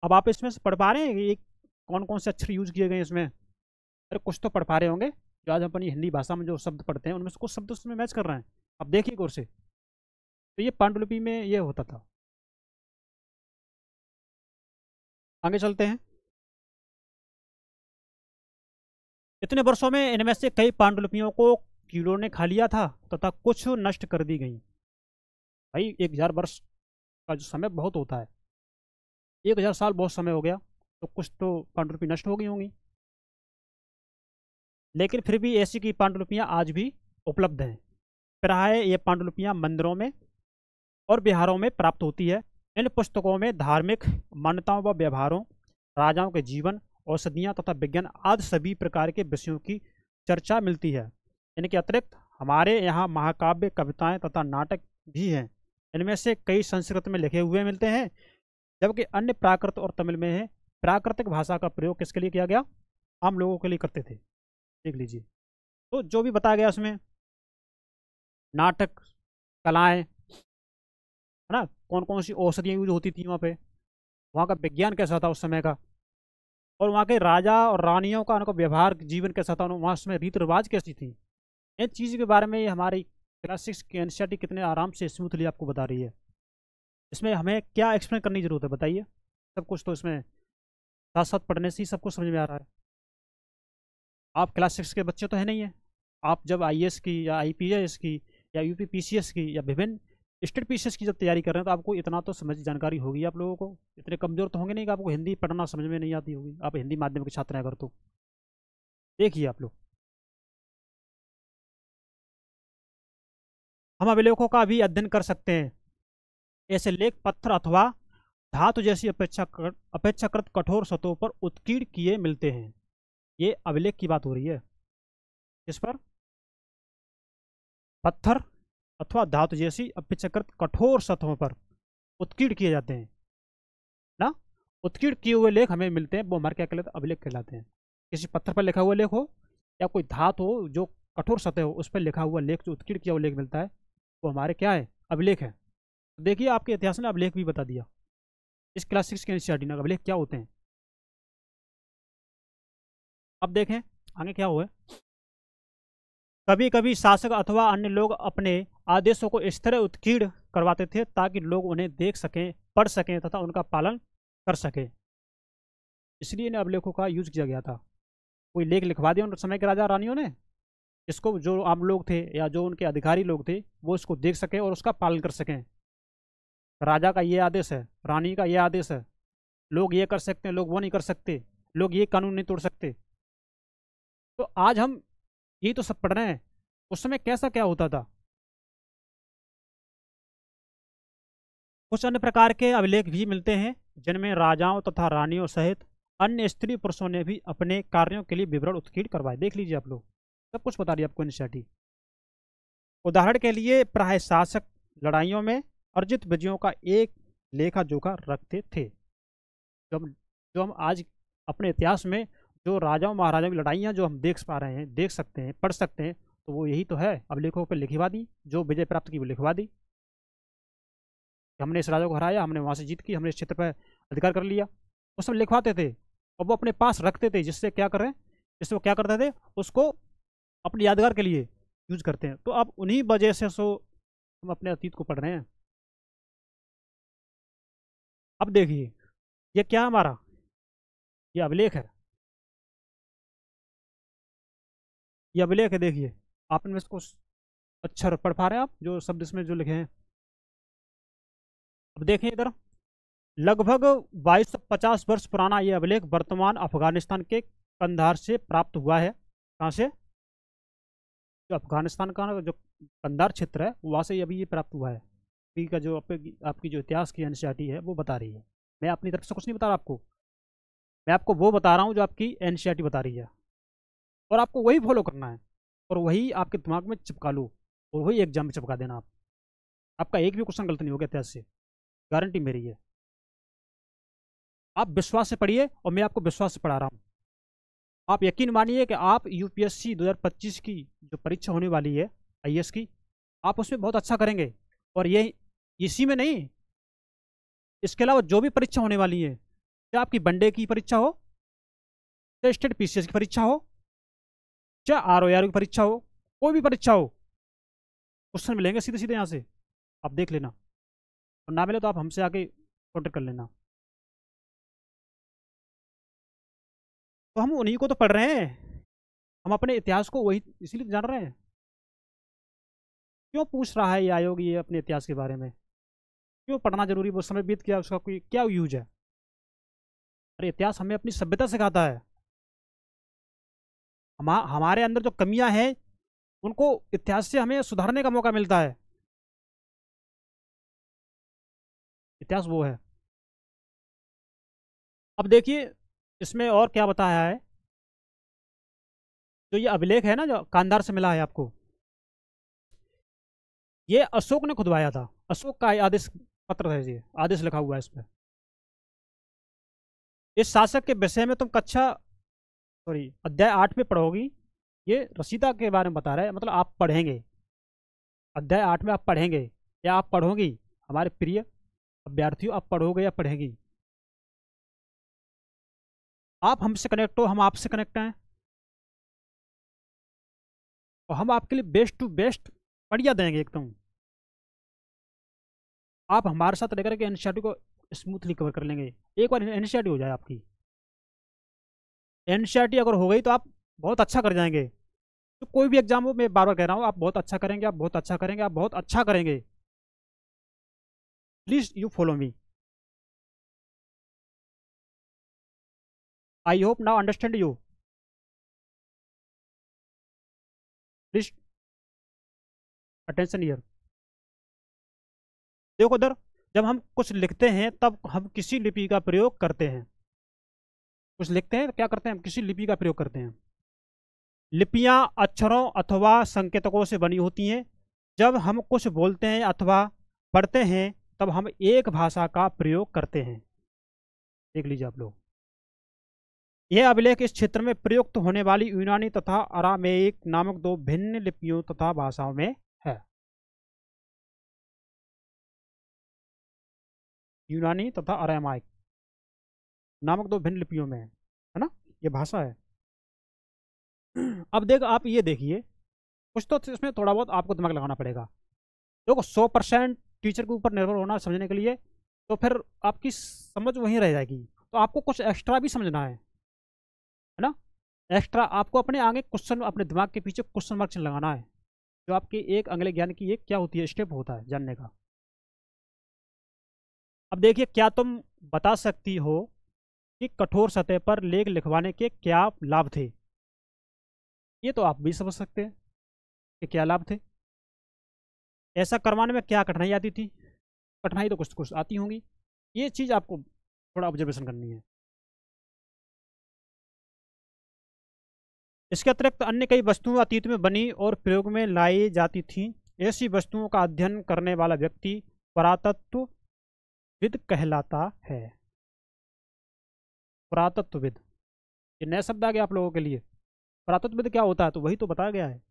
अब आप इसमें से पढ़ पा रहे हैं कि कौन कौन से अक्षर यूज किए गए इसमें? अरे कुछ तो पढ़ पा रहे होंगे, जो आज हम अपनी हिंदी भाषा में जो शब्द पढ़ते हैं उनमें से कुछ शब्द उसमें मैच कर रहे हैं। अब देखिए गौर से, तो ये पांडुलिपि में ये होता था। आगे चलते हैं। इतने वर्षों में इनमें से कई पांडुलिपियों को कीड़ों ने खा लिया था तथा कुछ नष्ट कर दी गई। भाई 1000 वर्ष का जो समय बहुत होता है, 1000 साल बहुत समय हो गया, तो कुछ तो पांडुलिपि नष्ट हो गई होंगी। लेकिन फिर भी ऐसी की पांडुलिपियाँ आज भी उपलब्ध हैं। प्राय ये पांडुलिपियाँ मंदिरों में और बिहारों में प्राप्त होती है। इन पुस्तकों में धार्मिक मान्यताओं व व्यवहारों, राजाओं के जीवन, औषधियाँ तथा विज्ञान आदि सभी प्रकार के विषयों की चर्चा मिलती है। इनके अतिरिक्त हमारे यहाँ महाकाव्य, कविताएं तथा नाटक भी हैं। इनमें से कई संस्कृत में लिखे हुए मिलते हैं, जबकि अन्य प्राकृत और तमिल में है। प्राकृतिक भाषा का प्रयोग किसके लिए किया गया? आम लोगों के लिए करते थे। देख लीजिए, तो जो भी बताया गया उसमें नाटक, कलाएं, है ना, कौन कौन सी औषधियाँ यूज होती थी वहाँ पे, वहाँ का विज्ञान कैसा था उस समय का, और वहाँ के राजा और रानियों का उनका व्यवहार जीवन कैसा था, वहाँ उसमें रीति रिवाज कैसी थी, इन चीज़ के बारे में ये हमारी क्लास 6 की एनसीईआरटी कितने आराम से स्मूथली आपको बता रही है। इसमें हमें क्या एक्सप्लेन करने की जरूरत है बताइए, सब कुछ तो इसमें साथ साथ पढ़ने से ही सब कुछ समझ में आ रहा है। आप क्लास 6 के बच्चे तो है नहीं है, आप जब आईएएस की या आईपीएस की या यूपी पीसीएस की या विभिन्न स्टेट पीसीएस की जब तैयारी कर रहे हैं तो आपको इतना तो समझ जानकारी होगी, आप लोगों को इतने कमजोर तो होंगे नहीं कि आपको हिंदी पढ़ना समझ में नहीं आती होगी, आप हिंदी माध्यम के छात्र हैं अगर तो। देखिए आप लोग, हम अभिलेखों का भी अध्ययन कर सकते हैं। ऐसे लेख पत्थर अथवा धातु जैसी अपेक्षाकृत कठोर सतहों पर उत्कीर्ण किए मिलते हैं। ये अभिलेख की बात हो रही है, इस पर पत्थर अथवा धातु जैसी अपेक्षाकृत कठोर सतहों पर उत्कीर्ण किए जाते हैं ना, उत्कीर्ण किए हुए लेख हमें मिलते हैं, वो हमारे क्या कहलाते हैं, अभिलेख कहलाते हैं। किसी पत्थर पर लिखा हुआ लेख हो या कोई धातु हो जो कठोर सतह हो उस पर लिखा हुआ लेख, जो उत्कीर्ण किया हुआ लेख मिलता है, वो हमारे क्या है, अभिलेख है। तो देखिए आपके इतिहास ने अभिलेख भी बता दिया इस क्लास 6 के एनसीईआरटी ने, अभिलेख क्या होते हैं। अब देखें आगे क्या हुआ। कभी कभी शासक अथवा अन्य लोग अपने आदेशों को इस तरह उत्कीर्ण करवाते थे ताकि लोग उन्हें देख सकें, पढ़ सकें तथा उनका पालन कर सकें, इसलिए इन अभिलेखों का यूज किया गया था। कोई लेख लिखवा दिया उन समय के राजा रानियों ने, इसको जो आम लोग थे या जो उनके अधिकारी लोग थे वो इसको देख सकें और उसका पालन कर सकें। राजा का ये आदेश है, रानी का ये आदेश है, लोग ये कर सकते हैं, लोग वो नहीं कर सकते, लोग ये कानून नहीं तोड़ सकते। तो आज हम यही तो सब पढ़ रहे हैं, उस समय कैसा क्या होता था। कुछ अन्य प्रकार के अभिलेख भी मिलते हैं जिनमें राजाओं तथा रानियों सहित अन्य स्त्री पुरुषों ने भी अपने कार्यों के लिए विवरण उत्कीर्ण करवाए। देख लीजिए आप लोग, सब कुछ बता रही है आपको एनसीईआरटी। उदाहरण के लिए प्राय शासक लड़ाइयों में अर्जित विजयों का एक लेखा जोखा रखते थे। जो हम आज अपने इतिहास में जो राजाओं महाराजाओं की लड़ाइयाँ जो हम देख पा रहे हैं, देख सकते हैं, पढ़ सकते हैं, तो वो यही तो है, अभिलेखों पर लिखवा दी, जो विजय प्राप्त की वो लिखवा दी, हमने इस राजा को हराया, हमने वहाँ से जीत की, हमने इस क्षेत्र पर अधिकार कर लिया, वो सब लिखवाते थे और वो अपने पास रखते थे, जिससे क्या कर रहे हैं, जिससे वो क्या करते थे, उसको अपनी यादगार के लिए यूज करते हैं। तो अब उन्हीं वजह से हम अपने अतीत को पढ़ रहे हैं। अब देखिए ये क्या हमारा, ये अभिलेख है, ये अभिलेख है। देखिए आप इनमें इसको अक्षर पढ़ पा रहे हैं, आप जो शब्द इसमें जो लिखे हैं। अब देखें इधर, लगभग 2250 वर्ष पुराना ये अभिलेख वर्तमान अफगानिस्तान के कंधार से प्राप्त हुआ है। कहाँ से, जो अफगानिस्तान का जो कंधार क्षेत्र है वहाँ से अभी ये प्राप्त हुआ है। अभी का जो आपकी जो इतिहास की एनसीईआरटी है वो बता रही है, मैं अपनी तरफ से कुछ नहीं बता रहा आपको, मैं आपको वो बता रहा हूँ जो आपकी एनसीईआरटी बता रही है, और आपको वही फॉलो करना है और वही आपके दिमाग में चिपका लो और वही एग्जाम में चिपका देना। आपका एक भी क्वेश्चन गलत नहीं होगा इतिहास से, गारंटी मेरी है। आप विश्वास से पढ़िए और मैं आपको विश्वास से पढ़ा रहा हूँ। आप यकीन मानिए कि आप यूपीएससी 2025 की जो परीक्षा होने वाली है आईएएस की, आप उसमें बहुत अच्छा करेंगे। और ये इसी में नहीं, इसके अलावा जो भी परीक्षा होने वाली है, चाहे आपकी वनडे की परीक्षा हो, चाहे स्टेट पीसीएस की परीक्षा हो, चाहे आरओआर की परीक्षा हो, कोई भी परीक्षा हो, क्वेश्चन मिलेंगे सीधे सीधे यहाँ से, आप देख लेना, और ना मिले तो आप हमसे आके कॉन्टेक्ट कर लेना। तो हम उन्हीं को तो पढ़ रहे हैं, हम अपने इतिहास को वही इसीलिए जान रहे हैं। क्यों पूछ रहा है ये आयोग ये अपने इतिहास के बारे में, क्यों पढ़ना जरूरी, वो समय बीत गया, उसका कोई क्या यूज है। अरे इतिहास हमें अपनी सभ्यता सिखाता है, हमारे अंदर जो कमियां हैं उनको इतिहास से हमें सुधारने का मौका मिलता है। इतिहास वो है। अब देखिए इसमें और क्या बताया है, जो ये अभिलेख है ना जो कांधार से मिला है आपको, ये अशोक ने खुदवाया था, अशोक का आदेश पत्र है, ये आदेश लिखा हुआ है इस पर। इस शासक के विषय में तुम कक्षा अध्याय 8 में पढ़ोगी, ये रसीदा के बारे में बता रहा है, मतलब आप पढ़ेंगे, अध्याय 8 में आप पढ़ेंगे या आप पढ़ोगी, हमारे प्रिय अभ्यर्थियों, आप पढ़ोगे या पढ़ेंगी। आप हमसे कनेक्ट हो, हम आपसे कनेक्ट हैं, और हम आपके लिए बेस्ट टू बेस्ट बढ़िया देंगे एकदम। आप हमारे साथ रहकर के एनसीईआरटी को स्मूथली कवर कर लेंगे। एक बार एनसीईआरटी हो जाए आपकी, एनसीईआरटी अगर हो गई तो आप बहुत अच्छा कर जाएंगे। तो कोई भी एग्जाम हो, मैं बार बार कह रहा हूँ, आप बहुत अच्छा करेंगे, आप बहुत अच्छा करेंगे, आप बहुत अच्छा करेंगे। Please you follow me. I hope now understand you. Please attention here. देखो उधर, जब हम कुछ लिखते हैं तब हम किसी लिपि का प्रयोग करते हैं। कुछ लिखते हैं तो क्या करते हैं, हम किसी लिपि का प्रयोग करते हैं। लिपियां अक्षरों अथवा संकेतकों से बनी होती हैं। जब हम कुछ बोलते हैं अथवा पढ़ते हैं तब हम एक भाषा का प्रयोग करते हैं। देख लीजिए आप लोग, यह अभिलेख इस क्षेत्र में प्रयुक्त होने वाली यूनानी तथा अरामेइक नामक दो भिन्न लिपियों तथा भाषाओं में है। यूनानी तथा अरामाइक नामक दो भिन्न लिपियों में है ना, ये भाषा है। अब देख, आप ये देखिए, कुछ तो इसमें थोड़ा बहुत आपको दिमाग लगाना पड़ेगा। देखो 100% टीचर के ऊपर निर्भर होना समझने के लिए, तो फिर आपकी समझ वहीं रह जाएगी। तो आपको कुछ एक्स्ट्रा भी समझना है ना। एक्स्ट्रा आपको अपने आगे क्वेश्चन, अपने दिमाग के पीछे क्वेश्चन मार्क लगाना है, जो आपके एक अगले ज्ञान की एक क्या होती है, स्टेप होता है जानने का। अब देखिए, क्या तुम बता सकती हो कि कठोर सतह पर लेख लिखवाने के क्या लाभ थे। ये तो आप भी समझ सकते हैं कि क्या लाभ थे। ऐसा करवाने में क्या कठिनाई आती थी, कठिनाई तो कुछ कुछ आती होंगी। ये चीज़ आपको थोड़ा ऑब्जर्वेशन करनी है। इसके अतिरिक्त अन्य कई वस्तुएं अतीत में बनी और प्रयोग में लाई जाती थीं। ऐसी वस्तुओं का अध्ययन करने वाला व्यक्ति पुरातत्वविद कहलाता है। पुरातत्वविद, ये नया शब्द आ गया आप लोगों के लिए। पुरातत्वविद क्या होता है, तो वही तो बताया गया है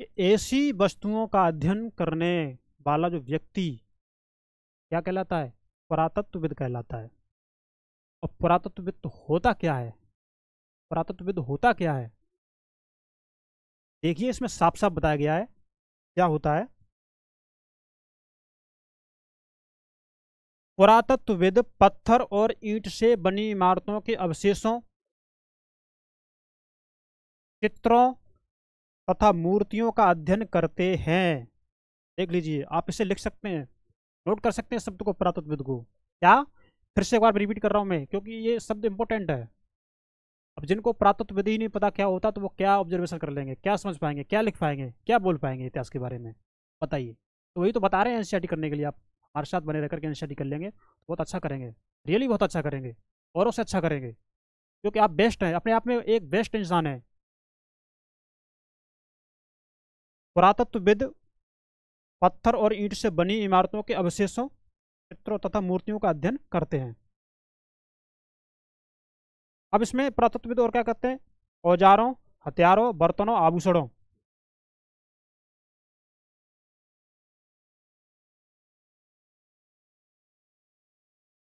कि ऐसी वस्तुओं का अध्ययन करने वाला जो व्यक्ति क्या कहलाता है, पुरातत्वविद कहलाता है। और पुरातत्वविद तो होता क्या है, पुरातत्वविद होता क्या है, देखिए इसमें साफ साफ बताया गया है क्या होता है। पुरातत्वविद पत्थर और ईंट से बनी इमारतों के अवशेषों, चित्रों तथा मूर्तियों का अध्ययन करते हैं। देख लीजिए, आप इसे लिख सकते हैं, नोट कर सकते हैं शब्द को, पुरातत्वविद को। क्या, फिर से एक बार रिपीट कर रहा हूं मैं, क्योंकि ये शब्द इंपॉर्टेंट है। अब जिनको पुरातत्वविद ही नहीं पता क्या होता, तो वो क्या ऑब्जर्वेशन कर लेंगे, क्या समझ पाएंगे, क्या लिख पाएंगे, क्या बोल पाएंगे इतिहास के बारे में, बताइए। तो वही तो बता रहे हैं एनसीईआरटी करने के लिए। आप हमारे साथ बने रहकर के एनसीईआरटी कर लेंगे तो बहुत अच्छा करेंगे, रियली बहुत अच्छा करेंगे, औरों से अच्छा करेंगे, क्योंकि आप बेस्ट हैं, अपने आप में एक बेस्ट इंसान है। पुरातत्वविद पत्थर और ईंट से बनी इमारतों के अवशेषों, चित्रों तथा मूर्तियों का अध्ययन करते हैं। अब इसमें पुरातत्वविद और क्या करते हैं, औजारों, हथियारों, बर्तनों, आभूषणों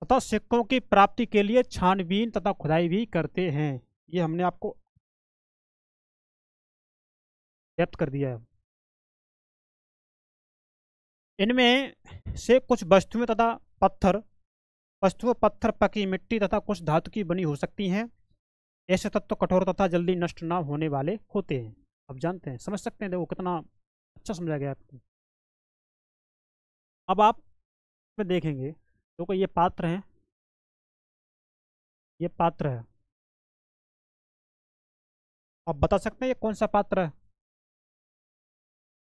तथा सिक्कों की प्राप्ति के लिए छानबीन तथा खुदाई भी करते हैं। ये हमने आपको व्यक्त कर दिया है। इनमें से कुछ वस्तुएं पत्थर, पकी मिट्टी तथा कुछ धातु की बनी हो सकती हैं। ऐसे तत्व कठोर तथा जल्दी नष्ट न होने वाले होते हैं। अब जानते हैं, समझ सकते हैं, देखो कितना अच्छा समझा गया आपको। अब आप में देखेंगे, देखो ये पात्र है, ये पात्र है। आप बता सकते हैं ये कौन सा पात्र है,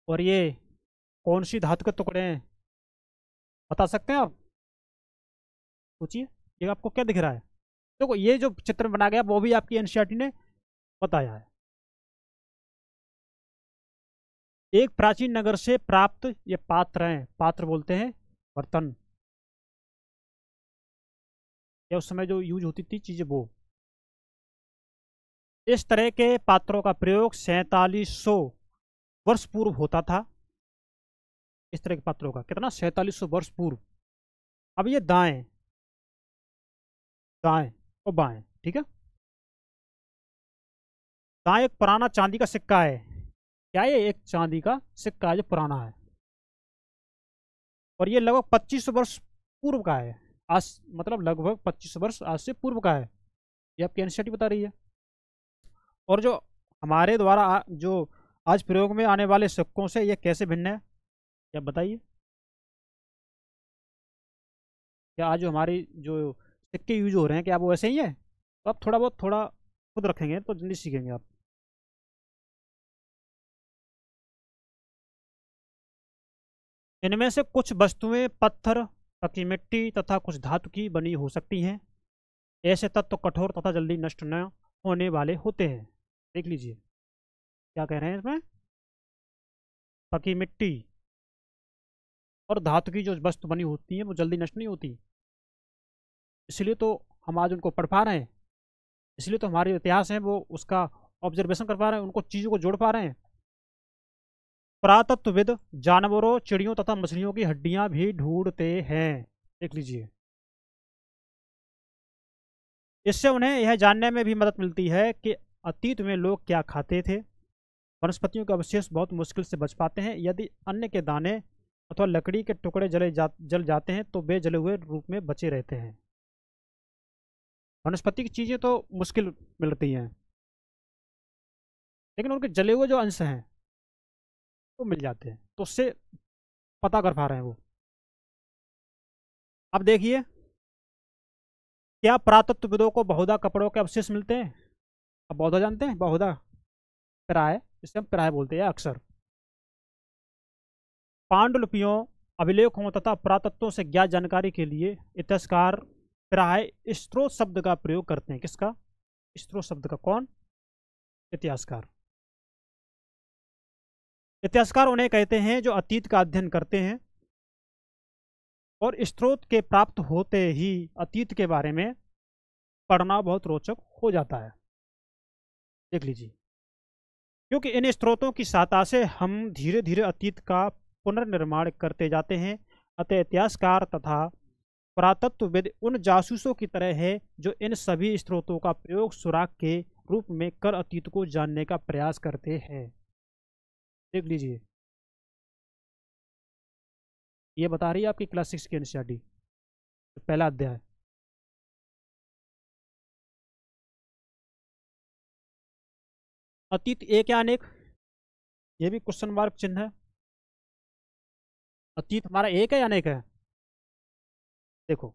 और ये कौन सी धातु के टुकड़े हैं, बता सकते हैं आप, सोचिए। ये आपको क्या दिख रहा है, देखो ये जो चित्र बना गया वो भी आपकी एनसीईआरटी ने बताया है। एक प्राचीन नगर से प्राप्त ये पात्र हैं, पात्र बोलते हैं बर्तन, या उस समय जो यूज होती थी चीजें वो। इस तरह के पात्रों का प्रयोग 4700 वर्ष पूर्व होता था। इस तरह के पत्थरों का, कितना 4700 वर्ष पूर्व। अब ये दाएं दाएं और बाएं, ठीक है। दाएं एक पुराना चांदी का सिक्का है। क्या ये एक चांदी का सिक्का है जो पुराना है, और ये लगभग 25 वर्ष पूर्व का है। आज मतलब लगभग 25 वर्ष आज से पूर्व का है, ये आपकी एनसीईआरटी बता रही है। और जो हमारे द्वारा जो आज प्रयोग में आने वाले सिक्कों से ये कैसे भिन्न है, क्या बताइए। क्या आज जो हमारी जो सिक्के यूज हो रहे हैं क्या वो वैसे ही है? तो आप थोड़ा खुद रखेंगे तो जल्दी सीखेंगे आप। इनमें से कुछ वस्तुएं पत्थर, पकी मिट्टी तथा कुछ धातु की बनी हो सकती हैं। ऐसे तत्व कठोर तथा जल्दी नष्ट न होने वाले होते हैं। देख लीजिए क्या कह रहे हैं इसमें। पकी मिट्टी और धातु की जो वस्तु बनी होती है वो जल्दी नष्ट नहीं होती, इसलिए तो हम आज उनको पढ़ पा रहे हैं, इसलिए तो हमारे इतिहास है वो उसका ऑब्जर्वेशन कर पा रहे हैं, उनको चीज़ों को जोड़ पा रहे हैं। पुरातत्वविद जानवरों, चिड़ियों तथा मछलियों की हड्डियां भी ढूंढते हैं। देख लीजिए, इससे उन्हें यह जानने में भी मदद मिलती है कि अतीत में लोग क्या खाते थे। वनस्पतियों के अवशेष बहुत मुश्किल से बच पाते हैं। यदि अन्न के दाने अथवा लकड़ी के टुकड़े जल जाते हैं तो वे जले हुए रूप में बचे रहते हैं। वनस्पति की चीज़ें तो मुश्किल मिलती हैं, लेकिन उनके जले हुए जो अंश हैं वो मिल जाते हैं, तो उससे पता कर पा रहे हैं वो। अब देखिए, क्या पुरातत्वविदों को बहुधा कपड़ों के अवशेष मिलते हैं? अब बहुधा जानते हैं, बहुधा प्राय, जिसे हम प्राय बोलते हैं अक्सर। पांडुलिपियों, अभिलेखों तथा पुरातत्वों से ज्ञात जानकारी के लिए इतिहासकार प्राय स्रोत शब्द का प्रयोग करते हैं। किसका? स्रोत शब्द का। कौन? इतिहासकार। इतिहासकार उन्हें कहते हैं जो अतीत का अध्ययन करते हैं और स्रोत के प्राप्त होते ही अतीत के बारे में पढ़ना बहुत रोचक हो जाता है। देख लीजिए, क्योंकि इन स्रोतों की सहायता से हम धीरे धीरे अतीत का पुनर्निर्माण करते जाते हैं। अतः इतिहासकार तथा पुरातत्वविद उन जासूसों की तरह है जो इन सभी स्रोतों का प्रयोग सुराग के रूप में कर अतीत को जानने का प्रयास करते हैं। देख लीजिए, ये बता रही है आपकी क्लास 6 की एनसीईआरटी, पहला अध्याय। अतीत एक या अनेक, ये भी क्वेश्चन मार्क चिन्ह है। अतीत हमारा एक है या अनेक है? देखो,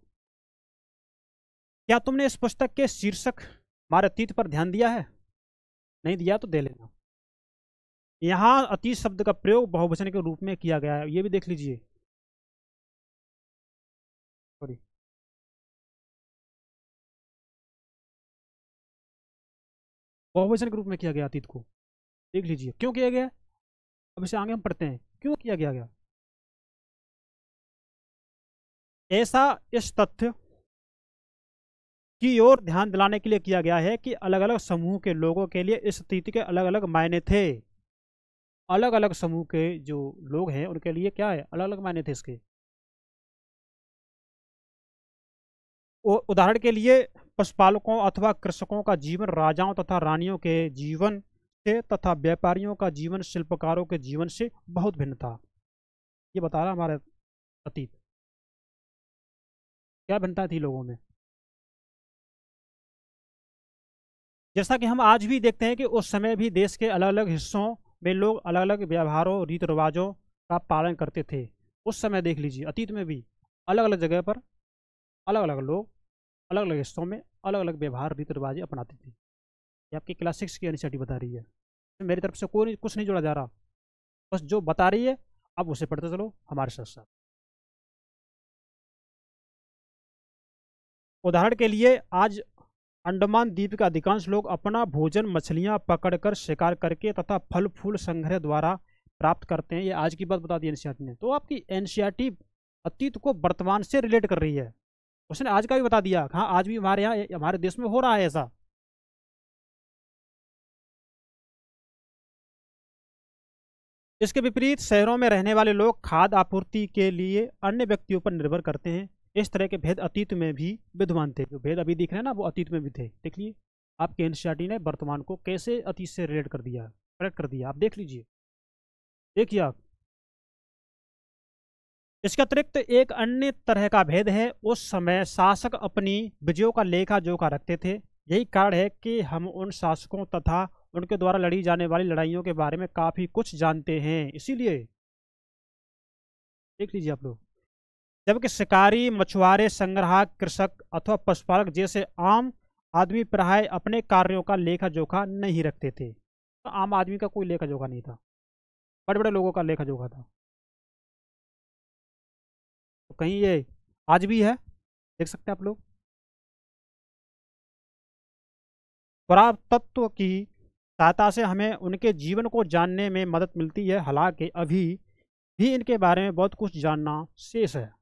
क्या तुमने इस पुस्तक के शीर्षक हमारे अतीत पर ध्यान दिया है? नहीं दिया तो दे लेना। यहाँ अतीत शब्द का प्रयोग बहुवचन के रूप में किया गया है, ये भी देख लीजिए। सॉरी, बहुवचन के रूप में किया गया अतीत को। देख लीजिए क्यों किया गया। अब इसे आगे हम पढ़ते हैं क्यों किया गया। ऐसा इस तथ्य की ओर ध्यान दिलाने के लिए किया गया है कि अलग अलग समूह के लोगों के लिए इस अतीत के अलग अलग मायने थे। अलग अलग समूह के जो लोग हैं उनके लिए क्या है, अलग अलग मायने थे इसके। उदाहरण के लिए पशुपालकों अथवा कृषकों का जीवन राजाओं तथा रानियों के जीवन से तथा व्यापारियों का जीवन शिल्पकारों के जीवन से बहुत भिन्न था। ये बता रहा हमारा अतीत क्या भिन्नता थी लोगों में। जैसा कि हम आज भी देखते हैं कि उस समय भी देश के अलग अलग हिस्सों में लोग अलग अलग व्यवहारों रीति रिवाजों का पालन करते थे। उस समय देख लीजिए, अतीत में भी अलग अलग जगह पर अलग अलग लोग अलग अलग हिस्सों में अलग अलग व्यवहार रीति रिवाज अपनाते थे। ये आपकी क्लास 6 की एनसीईआरटी बता रही है, तो मेरी तरफ से कोई कुछ नहीं जोड़ा जा रहा, बस जो बता रही है अब उसे पढ़ते चलो हमारे साथ साथ। उदाहरण के लिए आज अंडमान द्वीप के अधिकांश लोग अपना भोजन मछलियां पकड़कर शिकार करके तथा फल फूल संग्रह द्वारा प्राप्त करते हैं। ये आज की बात बता दी एनसीईआरटी ने। तो आपकी एनसीईआरटी अतीत को वर्तमान से रिलेट कर रही है, उसने आज का भी बता दिया। हाँ, आज भी हमारे यहाँ हमारे देश में हो रहा है ऐसा। इसके विपरीत शहरों में रहने वाले लोग खाद्य आपूर्ति के लिए अन्य व्यक्तियों पर निर्भर करते हैं। इस तरह के भेद अतीत में भी विद्यमान थे। जो भेद अभी दिख रहे हैं ना, वो अतीत में भी थे। देख लिए आपके एनसीईआरटी ने वर्तमान को कैसे अतीत से रिलेट कर दिया, कनेक्ट कर दिया। आप देख लीजिए, देखिए आप। इसके अतिरिक्त एक अन्य तरह का भेद है, उस समय शासक अपनी विजयों का लेखा जोखा रखते थे। यही कारण है कि हम उन शासकों तथा उनके द्वारा लड़ी जाने वाली लड़ाइयों के बारे में काफ़ी कुछ जानते हैं। इसीलिए देख लीजिए आप लोग, जबकि शिकारी, मछुआरे, संग्राहक, कृषक अथवा पशुपालक जैसे आम आदमी प्राय अपने कार्यों का लेखा जोखा नहीं रखते थे। तो आम आदमी का कोई लेखा जोखा नहीं था, बड़े बड़े लोगों का लेखा जोखा था। तो कहीं ये आज भी है, देख सकते हैं आप लोग। पुरातत्व की सहायता से हमें उनके जीवन को जानने में मदद मिलती है। हालांकि अभी भी इनके बारे में बहुत कुछ जानना शेष है।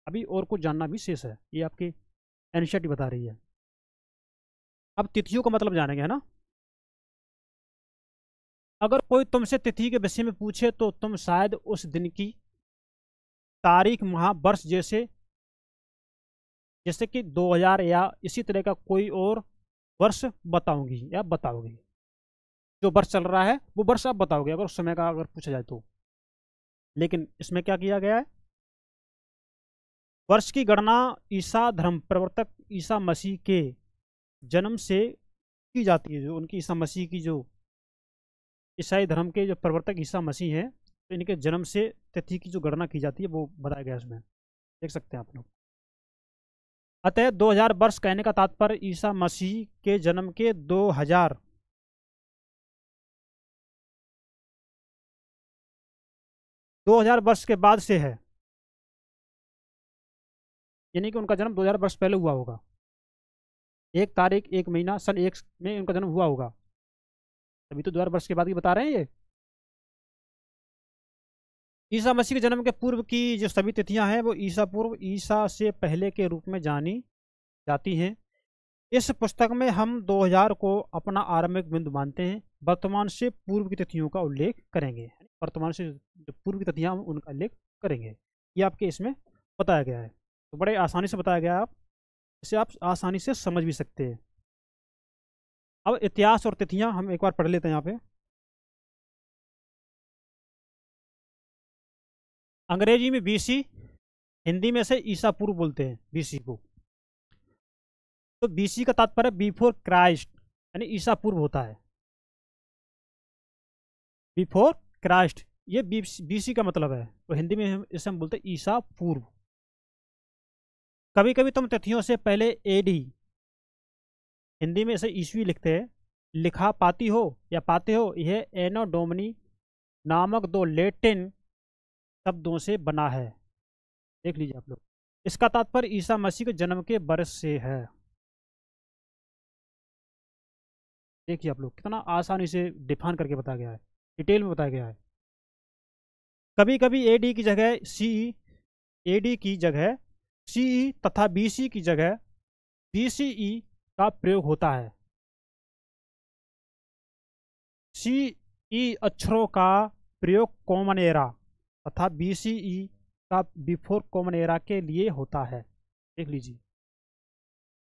अभी और कुछ जानना भी शेष है, ये आपकी एनसीईआरटी बता रही है। अब तिथियों का मतलब जानेंगे, है ना। अगर कोई तुमसे तिथि के विषय में पूछे तो तुम शायद उस दिन की तारीख, माह, वर्ष जैसे जैसे कि 2000 या इसी तरह का कोई और वर्ष बताऊंगी या बताओगे। जो वर्ष चल रहा है वो वर्ष आप बताओगे अगर उस समय का अगर पूछा जाए तो। लेकिन इसमें क्या किया गया है, वर्ष की गणना ईसा धर्म प्रवर्तक ईसा मसीह के जन्म से की जाती है। जो उनकी ईसा मसीह की, जो ईसाई धर्म के जो प्रवर्तक ईसा मसीह हैं, तो इनके जन्म से तिथि की जो गणना की जाती है वो बताया गया है इसमें, देख सकते हैं आप लोग। अतः 2000 वर्ष कहने का तात्पर्य ईसा मसीह के जन्म के 2000 वर्ष के बाद से है। यानी कि उनका जन्म 2000 वर्ष पहले हुआ होगा। 1 तारीख 1 महीना सन 1 में उनका जन्म हुआ होगा। अभी तो 2000 वर्ष के बाद ही बता रहे हैं ये। ईसा मसीह के जन्म के पूर्व की जो सभी तिथियां हैं वो ईसा पूर्व, ईसा से पहले के रूप में जानी जाती हैं। इस पुस्तक में हम 2000 को अपना आरंभिक बिंदु मानते हैं। वर्तमान से पूर्व की तिथियों का उल्लेख करेंगे। वर्तमान से जो पूर्व की तिथियां हम उनका उल्लेख करेंगे। ये आपके इसमें बताया गया है। तो बड़े आसानी से बताया गया है, आप इसे आप आसानी से समझ भी सकते हैं। अब इतिहास और तिथियां हम एक बार पढ़ लेते हैं यहाँ पे। अंग्रेजी में बीसी, हिंदी में से ईसा पूर्व बोलते हैं बीसी को। तो बीसी का तात्पर्य बिफोर क्राइस्ट, यानी ईसा पूर्व होता है। बिफोर क्राइस्ट, ये बीसी का मतलब है। तो हिंदी में इसे हम बोलते हैं ईसा पूर्व। कभी कभी तुम तिथियों से पहले एडी, हिंदी में इसे ईस्वी लिखते हैं, लिखा पाती हो या पाते हो। यह एनो डोमिनी नामक 2 लैटिन शब्दों से बना है। देख लीजिए आप लोग, इसका तात्पर्य ईसा मसीह के जन्म के वर्ष से है। देखिए आप लोग, कितना आसानी से डिफाइन करके बताया गया है, डिटेल में बताया गया है। कभी कभी एडी की जगह सीई, एडी की जगह सीई तथा बीसी की जगह बीसीई का प्रयोग होता है। सीई अक्षरों का प्रयोग कॉमन एरा तथा बीसीई का बिफोर कॉमन एरा के लिए होता है। देख लीजिए,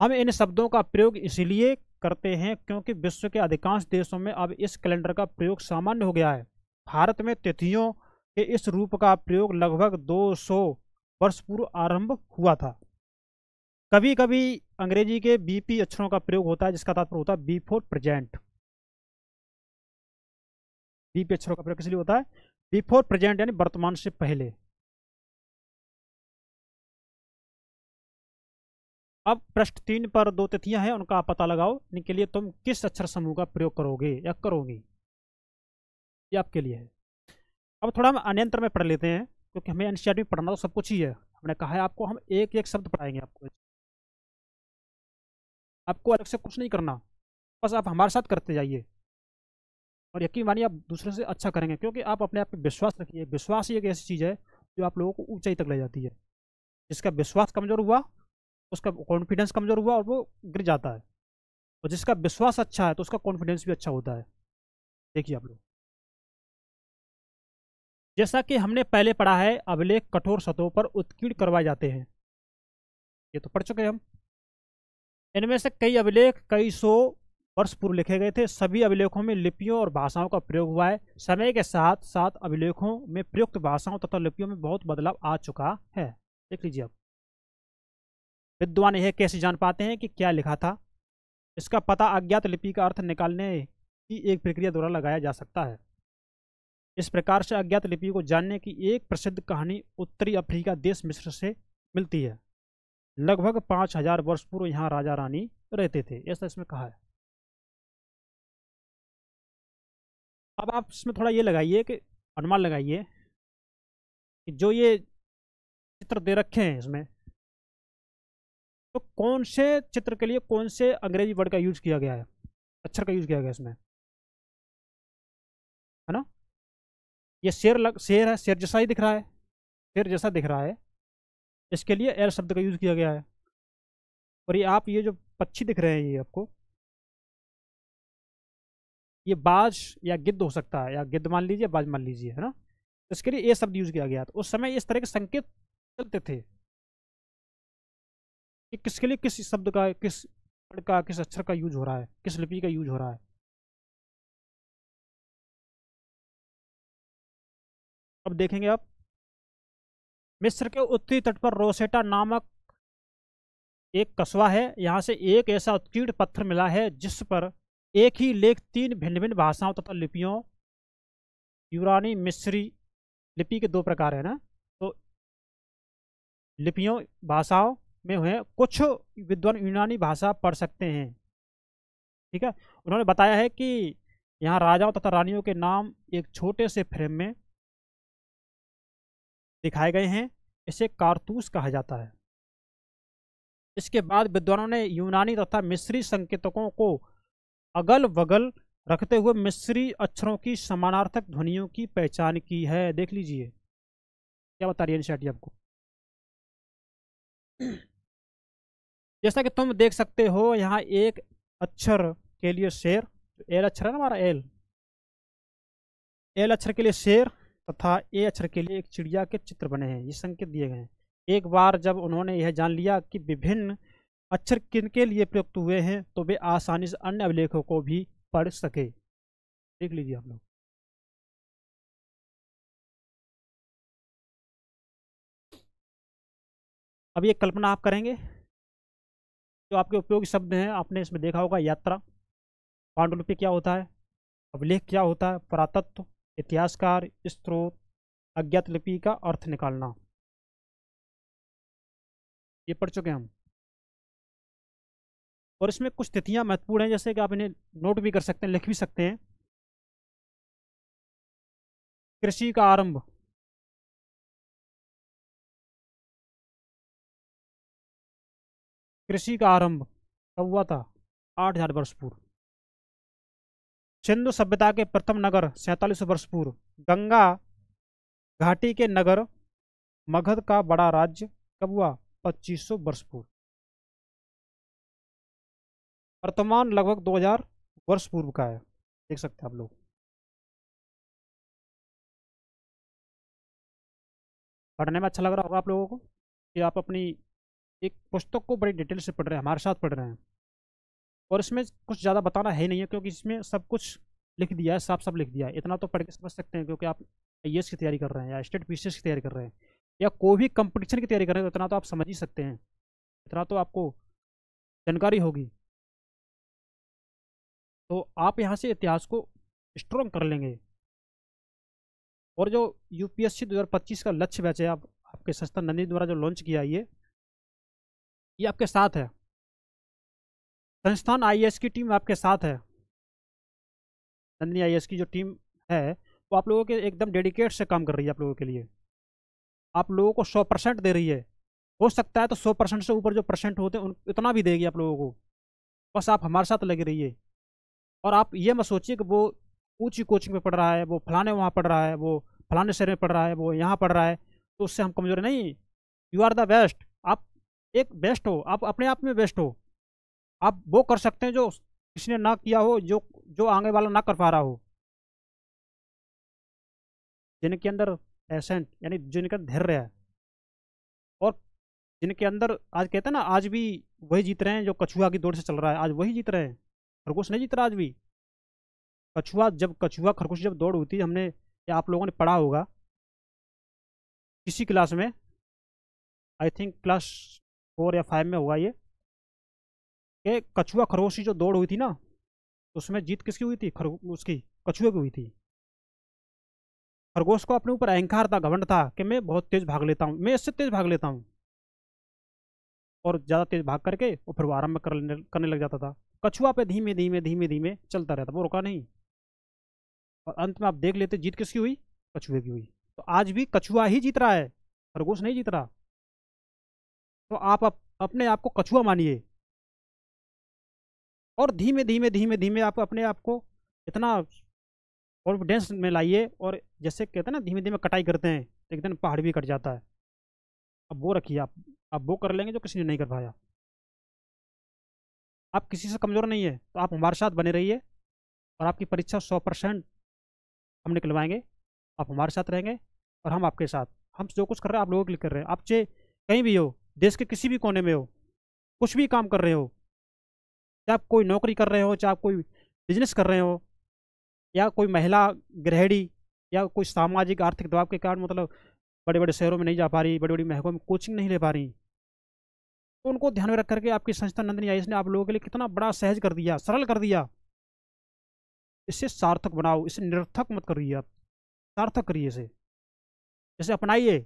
हम इन शब्दों का प्रयोग इसलिए करते हैं क्योंकि विश्व के अधिकांश देशों में अब इस कैलेंडर का प्रयोग सामान्य हो गया है। भारत में तिथियों के इस रूप का प्रयोग लगभग 200 वर्ष पूर्व आरंभ हुआ था। कभी कभी अंग्रेजी के बीपी अक्षरों का प्रयोग होता है, जिसका तात्पर्य होता है बिफोर प्रेजेंट। बीपी अक्षरों का प्रयोग किस लिए होता है, बिफोर प्रेजेंट, यानी वर्तमान से पहले। अब पृष्ठ 3 पर 2 तिथियां हैं, उनका पता लगाओ। इनके लिए तुम किस अक्षर समूह का प्रयोग करोगे या करोगी, ये आपके लिए है। अब थोड़ा हम अन्यंत्र में पढ़ लेते हैं, क्योंकि हमें एनसीईआरटी में पढ़ना तो सब कुछ ही है। हमने कहा है आपको, हम एक एक शब्द पढ़ाएंगे आपको। आपको अलग से कुछ नहीं करना, बस आप हमारे साथ करते जाइए और यकीन मानिए आप दूसरे से अच्छा करेंगे, क्योंकि आप अपने आप पे विश्वास रखिए। विश्वास ही एक ऐसी चीज़ है जो आप लोगों को ऊंचाई तक ले जाती है। जिसका विश्वास कमजोर हुआ, उसका कॉन्फिडेंस कमजोर हुआ और वो गिर जाता है। और जिसका विश्वास अच्छा है तो उसका कॉन्फिडेंस भी अच्छा होता है। देखिए आप लोग, जैसा कि हमने पहले पढ़ा है, अभिलेख कठोर सतहों पर उत्कीर्ण करवाए जाते हैं, ये तो पढ़ चुके हैं हम। इनमें से कई अभिलेख कई सौ वर्ष पूर्व लिखे गए थे। सभी अभिलेखों में लिपियों और भाषाओं का प्रयोग हुआ है। समय के साथ साथ अभिलेखों में प्रयुक्त भाषाओं तथा लिपियों में बहुत बदलाव आ चुका है। देख लीजिए अब, विद्वान यह कैसे जान पाते हैं कि क्या लिखा था? इसका पता अज्ञात लिपि का अर्थ निकालने की एक प्रक्रिया द्वारा लगाया जा सकता है। इस प्रकार से अज्ञात लिपि को जानने की एक प्रसिद्ध कहानी उत्तरी अफ्रीका देश मिस्र से मिलती है। लगभग 5000 वर्ष पूर्व यहाँ राजा रानी रहते थे, ऐसा इसमें कहा है। अब आप इसमें थोड़ा ये लगाइए कि अनुमान लगाइए कि जो ये चित्र दे रखे हैं इसमें, तो कौन से चित्र के लिए कौन से अंग्रेजी वर्ड का यूज किया गया है, अक्षर का यूज किया गया इसमें, है ना? ये शेर है, शेर जैसा ही दिख रहा है, शेर जैसा दिख रहा है, इसके लिए एल शब्द का यूज किया गया है। और ये आप ये जो पक्षी दिख रहे हैं, ये आपको ये बाज या गिद्ध हो सकता है, या गिद्ध मान लीजिए, बाज मान लीजिए, है ना? तो इसके लिए ये शब्द यूज किया गया था। उस समय इस तरह के संकेत चलते थे कि किसके लिए किस शब्द का, किस वर्ड का, किस अक्षर का यूज हो रहा है, किस लिपि का यूज हो रहा है। अब देखेंगे आप, मिस्र के उत्तरी तट पर रोसेटा नामक एक कस्बा है। यहाँ से एक ऐसा उत्कीर्ण पत्थर मिला है जिस पर एक ही लेख 3 भिन्न भिन्न भाषाओं तथा लिपियों, यूनानी मिस्री लिपि के 2 प्रकार है ना, तो लिपियों भाषाओं में हुए। कुछ विद्वान यूनानी भाषा पढ़ सकते हैं, ठीक है। उन्होंने बताया है कि यहाँ राजाओं तथा रानियों के नाम एक छोटे से फ्रेम में दिखाए गए हैं। इसे कारतूस कहा जाता है। इसके बाद विद्वानों ने यूनानी तथा मिस्री संकेतकों को अगल बगल रखते हुए मिस्री अक्षरों की समानार्थक ध्वनियों की पहचान की है। देख लीजिए क्या बता रही है एनसीईआरटी आपको। जैसा कि तुम देख सकते हो, यहाँ एक अक्षर के लिए शेर, एल अक्षर है ना हमारा, एल अक्षर के लिए शेर तथा ए अक्षर के लिए एक चिड़िया के चित्र बने हैं, ये संकेत दिए गए हैं। एक बार जब उन्होंने यह जान लिया कि विभिन्न अक्षर किनके लिए प्रयुक्त हुए हैं, तो वे आसानी से अन्य अभिलेखों को भी पढ़ सके। देख लीजिए आप लोग। अब ये कल्पना आप करेंगे, जो आपके उपयोगी शब्द हैं आपने इसमें देखा होगा। यात्रा, पांडुलिपि क्या होता है, अभिलेख क्या होता है, पुरातत्व, इतिहासकार, स्त्रोत, अज्ञात लिपि का अर्थ निकालना, ये पढ़ चुके हैं हम। और इसमें कुछ तिथियां महत्वपूर्ण हैं, जैसे कि आप इन्हें नोट भी कर सकते हैं, लिख भी सकते हैं। कृषि का आरंभ, कृषि का आरंभ कब हुआ था? 8000 वर्ष पूर्व। सिंधु सभ्यता के प्रथम नगर 4700 वर्ष पूर्व। गंगा घाटी के नगर मगध का बड़ा राज्य कब हुआ? 2500 वर्ष पूर्व। वर्तमान लगभग 2000 वर्ष पूर्व का है, देख सकते हैं आप लोग। पढ़ने में अच्छा लग रहा होगा आप लोगों को कि आप अपनी एक पुस्तक को बड़ी डिटेल से पढ़ रहे हैं, हमारे साथ पढ़ रहे हैं। और इसमें कुछ ज़्यादा बताना है नहीं है, क्योंकि इसमें सब कुछ लिख दिया है, साफ साफ लिख दिया है। इतना तो पढ़ के समझ सकते हैं, क्योंकि आप आईएएस की तैयारी कर रहे हैं, या स्टेट पीसीएस की तैयारी कर रहे हैं, या कोई भी कंपटीशन की तैयारी कर रहे हैं, तो इतना तो आप समझ ही सकते हैं, इतना तो आपको जानकारी होगी। तो आप यहाँ से इतिहास को स्ट्रॉन्ग कर लेंगे। और जो यूपीएससी 2025 का लक्ष्य बैच है, आप आपके संस्था नंदी द्वारा जो लॉन्च किया है, ये आपके साथ है। संस्थान आईएएस की टीम आपके साथ है। नंदिनी आईएएस की जो टीम है, वो आप लोगों के एकदम डेडिकेट से काम कर रही है, आप लोगों के लिए। आप लोगों को 100% दे रही है। हो सकता है तो 100% से ऊपर जो परसेंट होते हैं इतना भी देगी आप लोगों को। बस आप हमारे साथ लगे रहिए। और आप ये मत सोचिए कि वो ऊंची कोचिंग में पढ़ रहा है, वो फलाने वहाँ पढ़ रहा है, वो फलाने शहर में पढ़ रहा है, वो यहाँ पढ़ रहा है, तो उससे हम कमजोर नहीं। You are the best. आप एक बेस्ट हो, आप अपने आप में बेस्ट हो। आप वो कर सकते हैं जो किसी ने ना किया हो, जो जो आगे वाला ना कर पा रहा हो, जिनके अंदर एसेंट यानी जिनका धैर्य है, और जिनके अंदर आज कहते हैं ना, आज भी वही जीत रहे हैं जो कछुआ की दौड़ से चल रहा है, आज वही जीत रहे हैं, खरगोश नहीं जीत रहा आज भी। कछुआ खरगोश जब दौड़ होती है, हमने या आप लोगों ने पढ़ा होगा किसी क्लास में, आई थिंक क्लास 4 या 5 में होगा ये, कि कछुआ खरगोश की जो दौड़ हुई थी ना, उसमें जीत किसकी हुई थी? उसकी कछुए की हुई थी। खरगोश को अपने ऊपर अहंकार था, घमंड था कि मैं बहुत तेज भाग लेता हूँ, मैं इससे तेज भाग लेता हूँ, और ज़्यादा तेज भाग करके और फिर वो आराम में करने लग जाता था। कछुआ पे धीमे धीमे धीमे धीमे चलता रहता, वो रुका नहीं, और अंत में आप देख लेते जीत किसकी हुई? कछुए की हुई। तो आज भी कछुआ ही जीत रहा है, खरगोश नहीं जीत रहा। तो आप अपने आप को कछुआ मानिए, और धीमे धीमे धीमे धीमे आप अपने आप को इतना कॉन्फिडेंस में लाइए, और जैसे कहते हैं ना धीमे धीमे कटाई करते हैं, एक दिन पहाड़ भी कट जाता है। अब वो रखिए, आप वो कर लेंगे जो किसी ने नहीं कर पाया। आप किसी से कमज़ोर नहीं है, तो आप हमारे साथ बने रहिए, और आपकी परीक्षा 100% हम निकलवाएंगे। आप हमारे साथ रहेंगे और हम आपके साथ। हम जो कुछ कर रहे हैं आप लोगों के लिए कर रहे हैं। आप चाहे कहीं भी हो, देश के किसी भी कोने में हो, कुछ भी काम कर रहे हो, चाहे आप कोई नौकरी कर रहे हो, चाहे आप कोई बिजनेस कर रहे हो, या कोई महिला गृहिणी, या कोई सामाजिक आर्थिक दबाव के कारण मतलब बड़े बड़े शहरों में नहीं जा पा रही, बड़ी बड़ी महंगों में कोचिंग नहीं ले पा रही, तो उनको ध्यान में रख करके आपकी संस्था नंदिनी आईएएस ने आप लोगों के लिए कितना बड़ा सहज कर दिया, सरल कर दिया। इसे सार्थक बनाओ, इसे निरर्थक मत करिए, आप सार्थक करिए इसे, इसे अपनाइए।